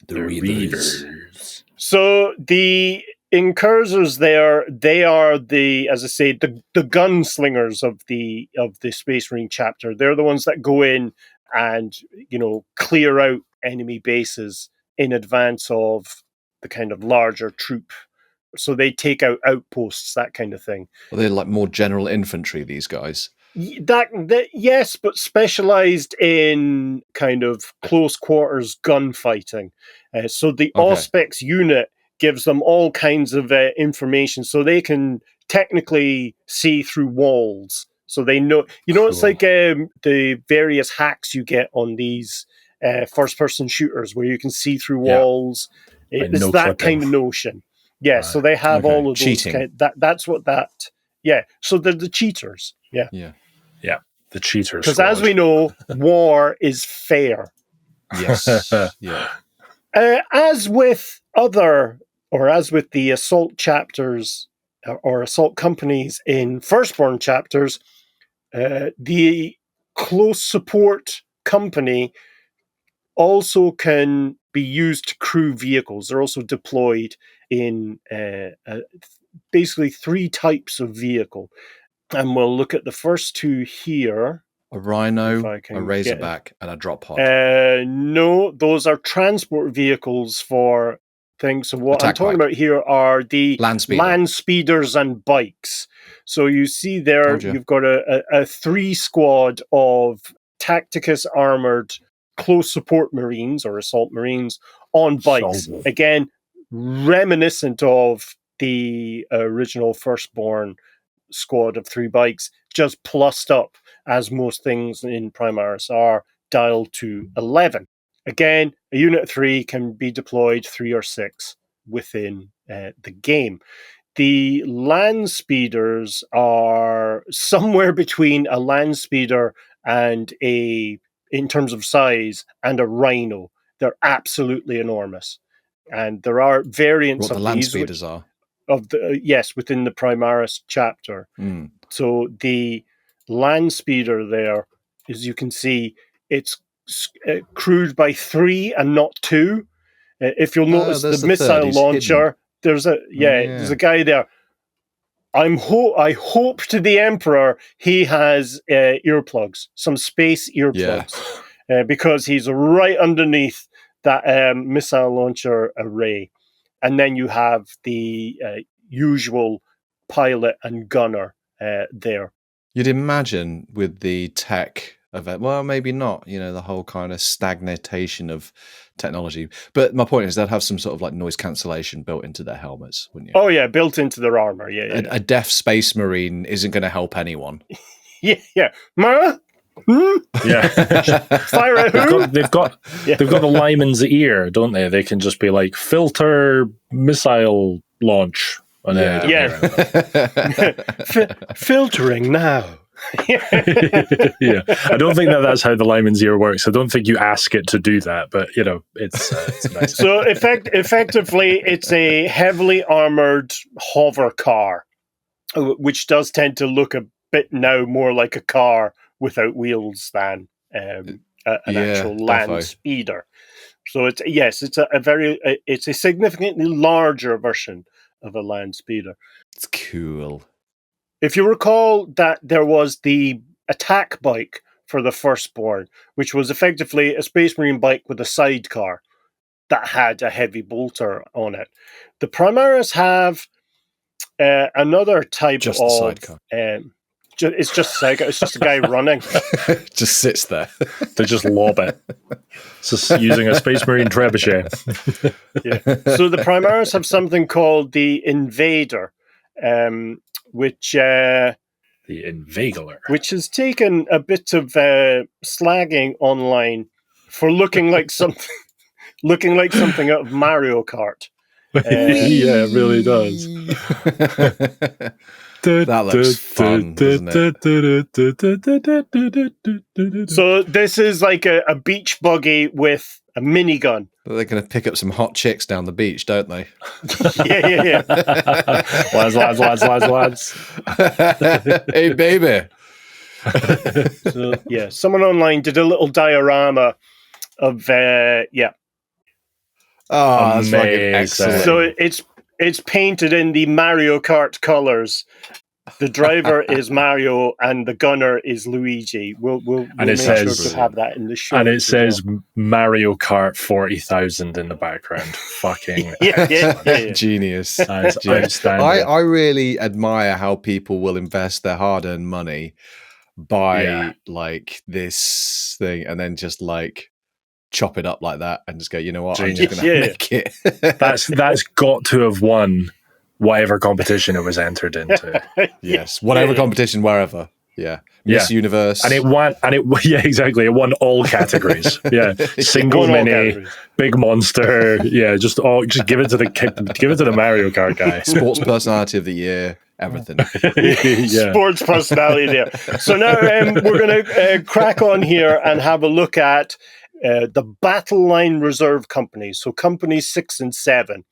The Reavers. So the Incursors there, they are the, as I say, the gunslingers of the Space Marine chapter. They're the ones that go in and, clear out enemy bases in advance of the kind of larger troop. So they take out outposts, that kind of thing. Well, they're like more general infantry, these guys. Yes, but specialized in kind of close quarters gunfighting. So the Auspex unit gives them all kinds of information, so they can technically see through walls. So they know, cool. It's like the various hacks you get on these first-person shooters where you can see through walls. It's that kind of notion. Yeah, right. So they have all of those. Cheating. That's what that. Yeah, so they're the cheaters. Yeah. The cheaters. Because as we know, war is fair. Yes. Yeah. As with the assault chapters or assault companies in Firstborn chapters, the close support company also can be used to crew vehicles. They're also deployed in basically 3 types of vehicle. And we'll look at the first 2 here. A Rhino, a Razorback, and a drop pod. No, those are transport vehicles for things. So what I'm talking about here are the Landspeeders and bikes. So you see there, you've got a 3 squad of Tacticus armored close support Marines or assault Marines on bikes. Again, reminiscent of the original Firstborn squad of 3 bikes, just plussed up, as most things in Primaris are, dialed to 11. Again, a unit of 3 can be deployed 3 or 6 within the game. The Landspeeders are somewhere between a Landspeeder and in terms of size, and a Rhino. They're absolutely enormous. And there are variants of the these. Landspeeders are? Yes, within the Primaris chapter. So the Landspeeder there, as you can see, it's crewed by 3 and not 2. If you'll notice the missile launcher, there's a guy there. I hope to the Emperor he has earplugs, some space earplugs, because he's right underneath that missile launcher array. And then you have the usual pilot and gunner there. You'd imagine with the tech of it, well, maybe not, the whole kind of stagnation of technology. But my point is they'd have some sort of like noise cancellation built into their helmets, wouldn't you? Oh, yeah, built into their armor, yeah. A deaf space marine isn't going to help anyone. Yeah. Mara? Yeah. Fire at who? They've got the Lyman's ear, don't they? They can just be like, filter missile launch. Filtering now. Yeah, I don't think that's how the Lyman's ear works. I don't think you ask it to do that, but it's nice. So effectively, it's a heavily armored hover car, which does tend to look a bit now more like a car without wheels than an actual land speeder. So it's a significantly larger version of a land speeder. It's cool. If you recall that there was the attack bike for the Firstborn, which was effectively a Space Marine bike with a sidecar that had a heavy bolter on it. The Primaris have another type just of... Just a sidecar. It's just a sidecar. It's just a guy running. Just sits there. They just lob it. Just using a Space Marine trebuchet. So the Primaris have something called the Invader, which the Inveigler, which has taken a bit of slagging online for looking like something out of Mario Kart. Yeah, it really does. That looks fun, doesn't it? So this is like a beach buggy with a minigun. They're going to pick up some hot chicks down the beach, don't they? Yeah. Lads. Hey, baby. So, someone online did a little diorama of, Oh, that's fucking excellent. So it's painted in the Mario Kart colors. The driver is Mario and the gunner is Luigi. We'll make sure to have that in the show. And it says Mario Kart 40,000 in the background. Fucking genius. That's outstanding. I really admire how people will invest their hard-earned money by like this thing and then just like chop it up like that and just go, you know what, I'm just going to make it. That's got to have won whatever competition it was entered into. Yes, whatever competition, wherever. Yeah, Miss Universe, and it won exactly. It won all categories. Yeah, single mini, big monster. Yeah, just give it to the Mario Kart guy. Sports personality of the year, everything. Sports personality there. So now we're going to crack on here and have a look at the Battle Line Reserve companies. So companies 6 and 7.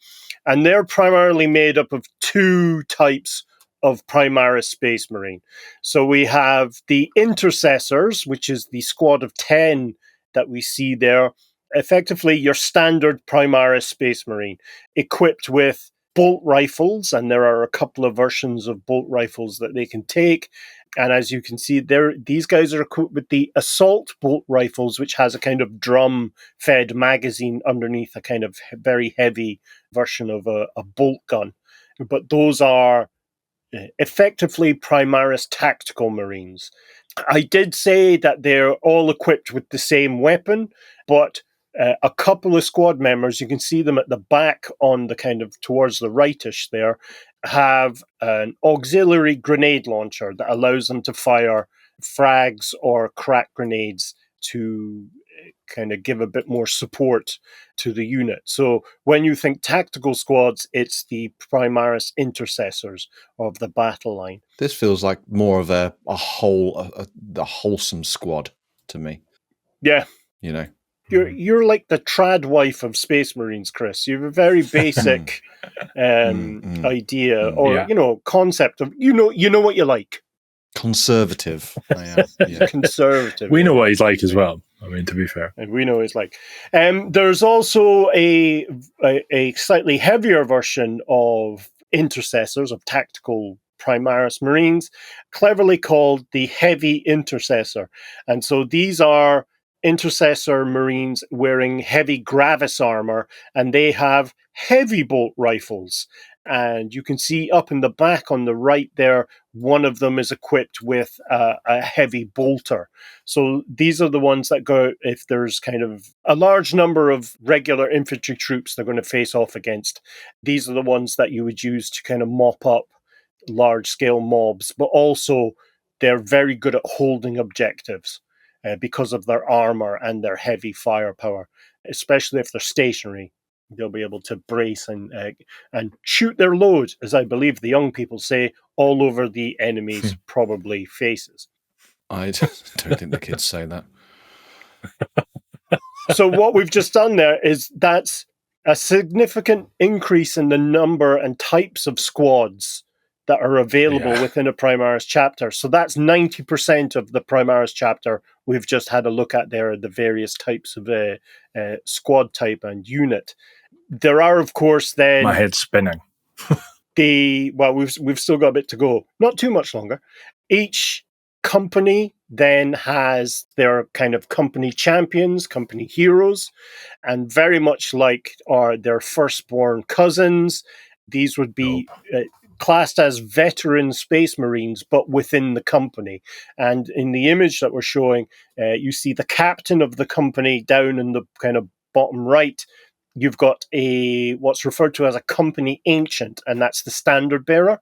And they're primarily made up of two types of Primaris Space Marine. So we have the Intercessors, which is the squad of 10 that we see there. Effectively, your standard Primaris Space Marine, equipped with bolt rifles, and there are a couple of versions of bolt rifles that they can take. And as you can see there, these guys are equipped with the assault bolt rifles, which has a kind of drum-fed magazine underneath a kind of very heavy version of a bolt gun. But those are effectively Primaris tactical Marines. I did say that they're all equipped with the same weapon, but a couple of squad members, you can see them at the back on the kind of towards the rightish there, have an auxiliary grenade launcher that allows them to fire frags or crack grenades to kind of give a bit more support to the unit. So when you think tactical squads, it's the Primaris Intercessors of the battle line. This feels like more of the wholesome squad to me. Yeah. You know. You're like the trad wife of Space Marines, Chris. You have a very basic idea or concept of you know what you like. Conservative. I am. Yeah. Conservative. We know what he's like as well. I mean, to be fair, and we know what he's like. There's also a slightly heavier version of Intercessors, of tactical Primaris Marines, cleverly called the Heavy Intercessor, and so these are Intercessor Marines wearing heavy Gravis armor, and they have heavy bolt rifles. And you can see up in the back on the right there, one of them is equipped with a heavy bolter. So these are the ones that go, if there's kind of a large number of regular infantry troops they're going to face off against, these are the ones that you would use to kind of mop up large-scale mobs. But also, they're very good at holding objectives. Because of their armor and their heavy firepower, especially if they're stationary, they'll be able to brace and shoot their load, as I believe the young people say, all over the enemy's probably faces. I don't think the kids say that. So what we've just done there is that's a significant increase in the number and types of squads that are available within a Primaris chapter. So that's 90% of the Primaris chapter we've just had a look at there, the various types of squad type and unit. There are, of course, then... My head's spinning. We've still got a bit to go. Not too much longer. Each company then has their kind of company champions, company heroes, and very much like their firstborn cousins, these would be... classed as veteran Space Marines, but within the company. And in the image that we're showing, you see the captain of the company down in the kind of bottom right. You've got what's referred to as a company ancient, and that's the standard bearer.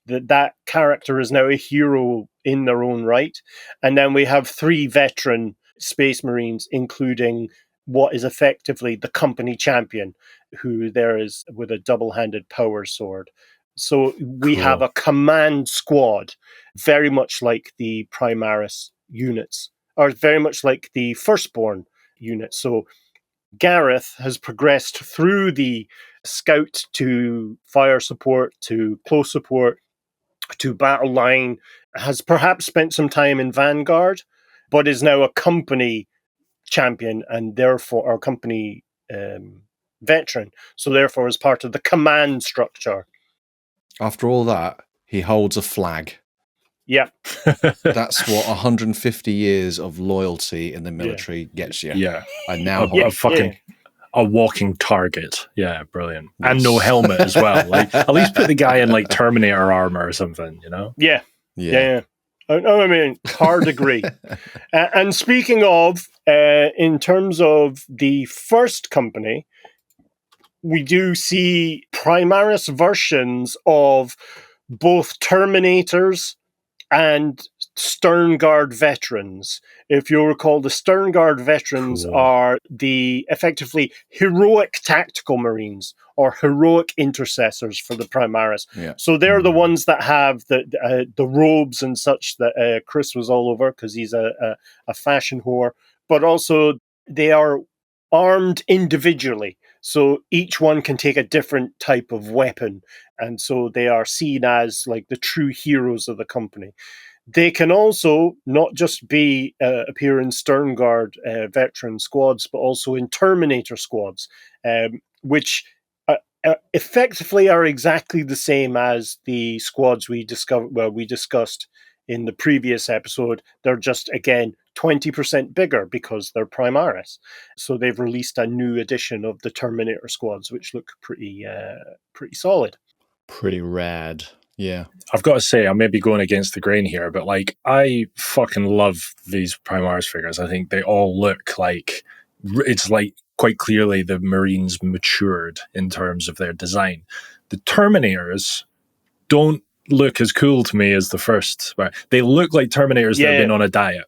That character is now a hero in their own right. And then we have 3 veteran Space Marines, including what is effectively the company champion, who there is with a double-handed power sword. So we have a command squad, very much like the Primaris units, or very much like the Firstborn units. So Gareth has progressed through the scout to fire support, to close support, to battle line, has perhaps spent some time in Vanguard, but is now a company champion and therefore our company veteran. So therefore is part of the command structure. After all that, he holds a flag. Yeah. That's what 150 years of loyalty in the military gets you. Yeah. And now a walking target. Yeah, brilliant. Yes. And no helmet as well. Like, at least put the guy in like Terminator armor or something, you know? Yeah. I mean, hard agree. And speaking of, in terms of the first company, we do see Primaris versions of both Terminators and Sternguard veterans. If you'll recall, the Sternguard veterans are the effectively heroic tactical marines or heroic intercessors for the Primaris. Yeah. So they're the ones that have the robes and such that Chris was all over because he's a fashion whore. But also they are armed individually. So each one can take a different type of weapon. And so they are seen as like the true heroes of the company. They can also not just appear in Sternguard veteran squads, but also in Terminator squads, which effectively are exactly the same as the squads we discussed in the previous episode. They're just, again, 20% bigger because they're Primaris. So they've released a new edition of the Terminator squads, which look pretty solid. Pretty rad. Yeah. I've got to say, I may be going against the grain here, but like, I fucking love these Primaris figures. I think they all look like, it's like quite clearly the Marines matured in terms of their design. The Terminators don't look as cool to me as the first. They look like Terminators that have been on a diet.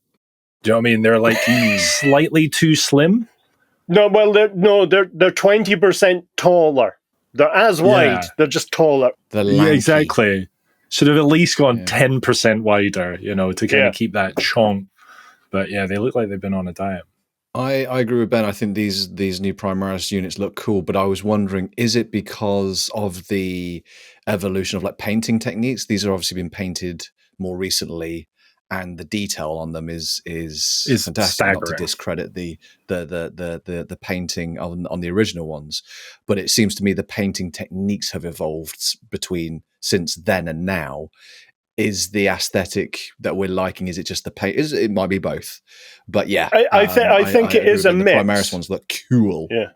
Do you know what I mean? They're like slightly too slim. No, well, they're 20% taller. They're as wide, they're just taller. Yeah, exactly. Should have at least gone 10% wider, to kind of keep that chonk. But yeah, they look like they've been on a diet. I agree with Ben. I think these new Primaris units look cool, but I was wondering, is it because of the evolution of like painting techniques? These are obviously been painted more recently, and the detail on them is fantastic. Staggering. Not to discredit the painting on the original ones, but it seems to me the painting techniques have evolved since then and now. Is the aesthetic that we're liking? Is it just the paint? It might be both, but yeah, I think it is a mix. The Primaris ones look cool. Yeah,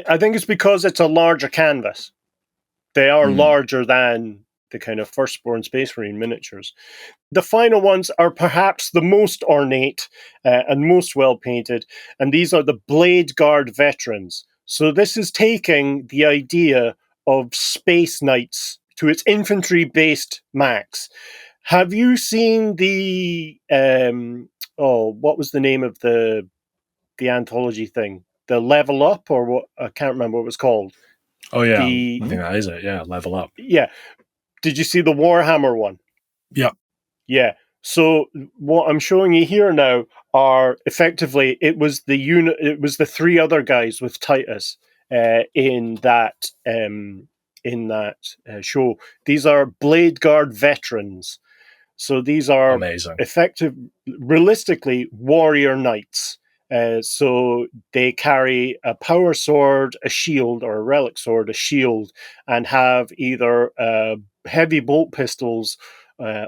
I think it's because it's a larger canvas. They are larger than the kind of Firstborn Space Marine miniatures. The final ones are perhaps the most ornate and most well painted, and these are the Blade Guard veterans. So this is taking the idea of Space Knights to its infantry-based max. Have you seen the what was the name of the anthology thing? The Level Up, or what? I can't remember what it was called. Oh yeah, I think that is it. Yeah, Level Up. Yeah. Did you see the Warhammer one? Yeah. Yeah. So what I'm showing you here now are effectively it was the three other guys with Titus in that show. These are Blade Guard veterans. So these are amazing, realistically warrior knights. So they carry a power sword, a shield, or a relic sword, a shield, and have either heavy bolt pistols,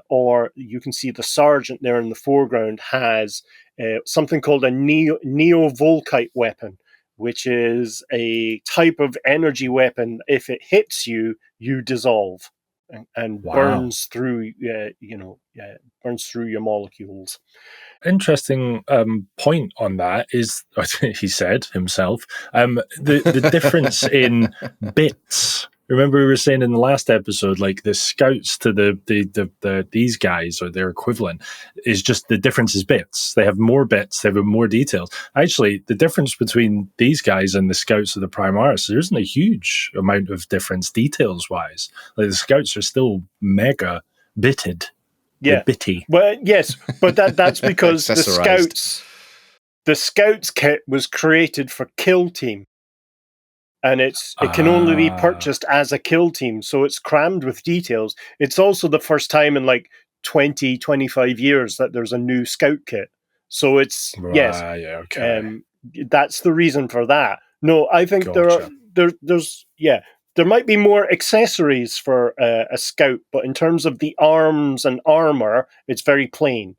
or you can see the sergeant there in the foreground has something called a neo-volkite weapon, which is a type of energy weapon. If it hits you, you dissolve and burns through, burns through your molecules. Interesting point on that is, he said himself, the difference in bits. Remember we were saying in the last episode, like the scouts to these guys or their equivalent is just the difference is bits. They have more bits, they have more details. Actually, the difference between these guys and the scouts of the Primaris, there isn't a huge amount of difference details wise. Like the scouts are still mega bitted. Yeah, bitty. Well, yes, but that's because the scouts kit was created for Kill Team. And it can only be purchased as a kill team, so it's crammed with details. It's also the first time in like 20, 25 years that there's a new scout kit. So it's, that's the reason for that. No, I think there might be more accessories for a scout, but in terms of the arms and armor, it's very plain.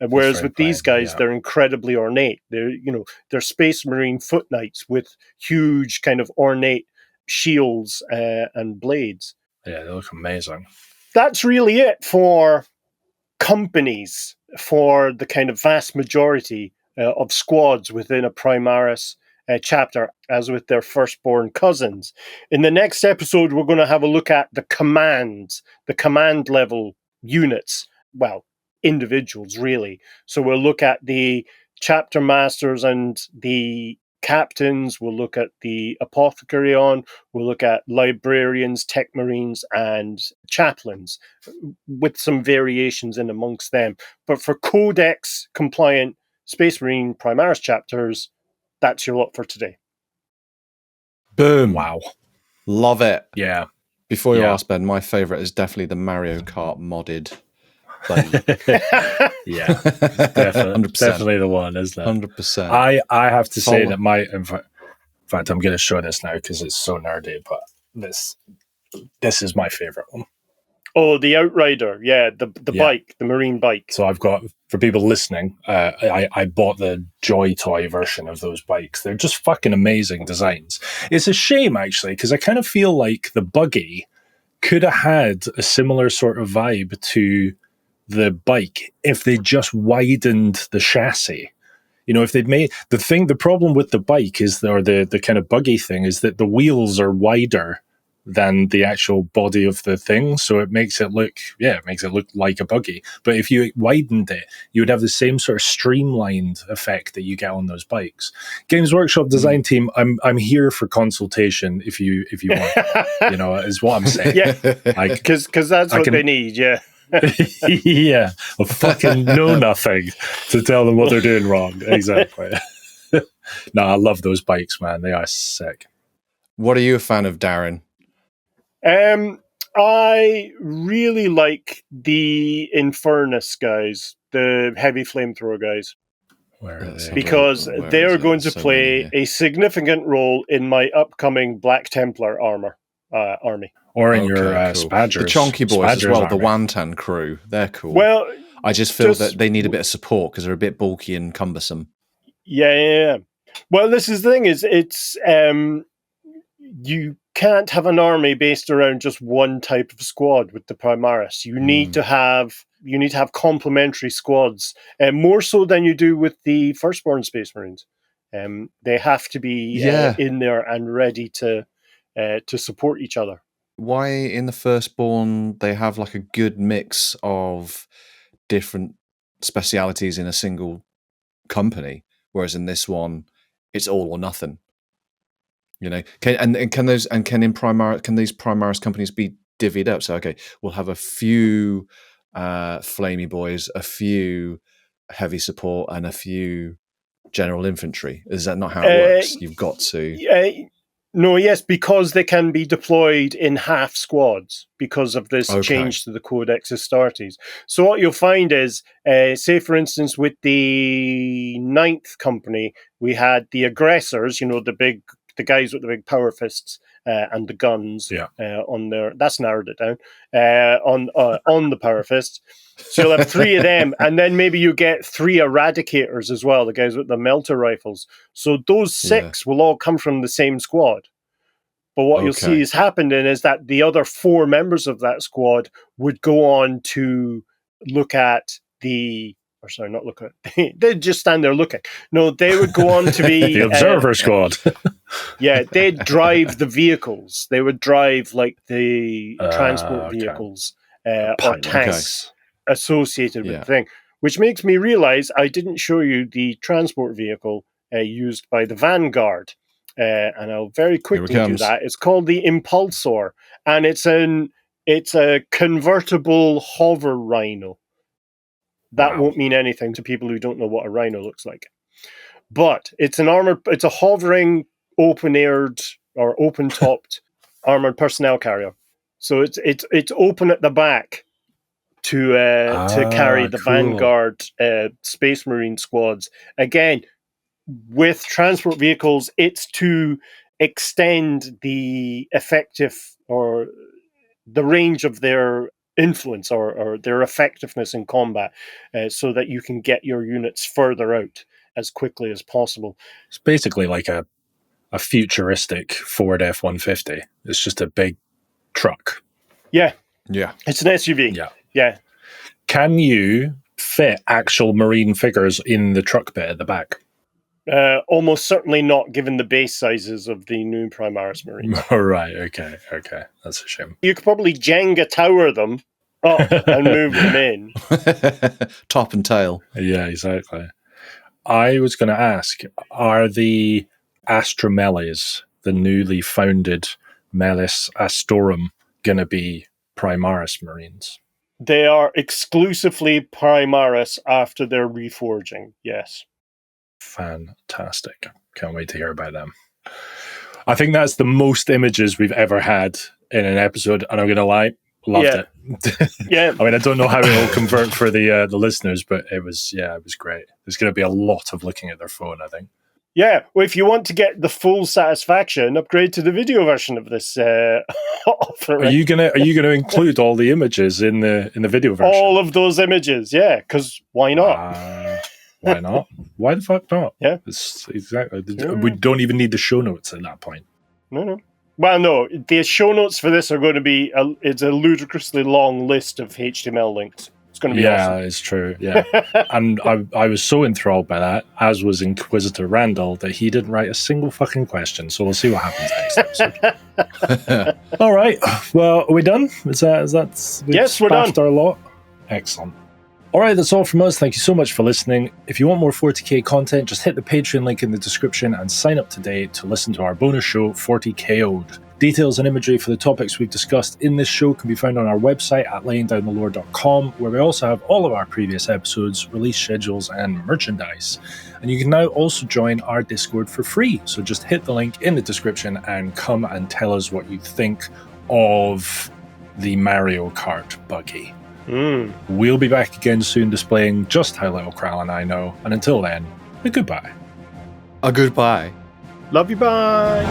Whereas with these guys, they're incredibly ornate. They're Space Marine foot knights with huge kind of ornate shields and blades. Yeah, they look amazing. That's really it for companies, for the kind of vast majority of squads within a Primaris chapter, as with their firstborn cousins. In the next episode, we're going to have a look at the command level units. Well, individuals, really. So we'll look at the chapter masters and the captains, we'll look at the apothecary we'll look at librarians, tech marines, and chaplains, with some variations in amongst them. But for Codex compliant Space Marine Primaris chapters, that's your lot for today. Boom. Wow. Love it. Yeah. Before you ask, Ben, my favorite is definitely the Mario Kart modded. Yeah, definitely the one, isn't it? 100%. I have to say that in fact, I'm going to show this now because it's so nerdy, but this is my favorite one. Oh, the Outrider, the bike, the marine bike. So I've got, for people listening, I bought the Joy Toy version of those bikes. They're just fucking amazing designs. It's a shame, actually, because I kind of feel like the buggy could have had a similar sort of vibe to the bike if they just widened the chassis. You know, if they'd made the problem with the bike is, or the kind of buggy thing, is that the wheels are wider than the actual body of the thing, so it makes it look like a buggy. But if you widened it, you would have the same sort of streamlined effect that you get on those bikes. Games Workshop design team, I'm here for consultation if you want. You know, is what I'm saying. Yeah, because that's what they need. Yeah. Yeah, I fucking know nothing to tell them what they're doing wrong. Exactly. No, I love those bikes, man. They are sick. What are you a fan of, Darren? I really like the Infernus guys, the heavy flamethrower guys. Where are they? Because they are going to play a significant role in my upcoming Black Templar army. Or in your cool. Spadgers. The Chonky Boys as well, army. the Wantan crew. They're cool. Well, I just feel that they need a bit of support because they're a bit bulky and cumbersome. Yeah. Well, this is the thing, it's you can't have an army based around just one type of squad with the Primaris. You need to have complementary squads, more so than you do with the Firstborn Space Marines. They have to be in there and ready to support each other. Why in the Firstborn they have like a good mix of different specialities in a single company, whereas in this one it's all or nothing. You know, can these Primaris companies be divvied up? So okay, we'll have a few flamey boys, a few heavy support, and a few general infantry. Is that not how it works? You've got to. No, yes, because they can be deployed in half squads because of this change to the Codex Astartes. So what you'll find is, say for instance, with the 9th company, we had the aggressors, you know, the guys with the big power fists and the guns on there. That's narrowed it down on the power fists. So you'll have 3 of them, and then maybe you get 3 eradicators as well, the guys with the melter rifles. So those 6 will all come from the same squad. But what you'll see is happening is that the other 4 members of that squad would go on to look at not look at. They'd just stand there looking. No, they would go on to be the observer squad. They'd drive the vehicles. They would drive like the transport vehicles or tanks associated with the thing. Which makes me realize I didn't show you the transport vehicle used by the Vanguard. And I'll very quickly do that. It's called the Impulsor, and it's a convertible hover rhino. That won't mean anything to people who don't know what a rhino looks like. But it's it's a hovering, open-aired or open-topped armored personnel carrier. So it's open at the back to carry the Vanguard Space Marine squads. Again, with transport vehicles, it's to extend the effective or the range of their influence or their effectiveness in combat, so that you can get your units further out as quickly as possible. It's basically like a futuristic Ford F-150. It's just a big truck. Yeah. It's an SUV. Yeah. Can you fit actual marine figures in the truck bit at the back? Almost certainly not, given the base sizes of the new Primaris Marines. Right, okay. That's a shame. You could probably Jenga tower them up and move them in. Top and tail. Yeah, exactly. I was going to ask, are the Astromeles, the newly founded Melis Astorum, going to be Primaris Marines? They are exclusively Primaris after their reforging, yes. Fantastic. Can't wait to hear about them. I think that's the most images we've ever had in an episode, and I'm going to lie, loved it. Yeah. I mean, I don't know how it will convert for the listeners, but it was great. There's going to be a lot of looking at their phone, I think. Yeah, well, if you want to get the full satisfaction, upgrade to the video version of this offer. Are you gonna include all the images in the video version? All of those images, yeah, because why not? Why not? Why the fuck not? Yeah, it's exactly. Yeah. We don't even need the show notes at that point. No. Well, no, the show notes for this are going to be it's a ludicrously long list of HTML links. It's going to be awesome. Yeah, it's true. Yeah, and I was so enthralled by that, as was Inquisitor Randall, that he didn't write a single fucking question. So we'll see what happens next episode. All right. Well, are we done? Is that? Yes, we're done. Our lot. Excellent. All right, that's all from us. Thank you so much for listening. If you want more 40k content, just hit the Patreon link in the description and sign up today to listen to our bonus show, 40KO'd. Details and imagery for the topics we've discussed in this show can be found on our website at layingdownthelore.com, where we also have all of our previous episodes, release schedules, and merchandise. And you can now also join our Discord for free. So just hit the link in the description and come and tell us what you think of the Mario Kart buggy. We'll be back again soon displaying just how little Cral and I know. And until then, a goodbye. A goodbye. Love you, bye.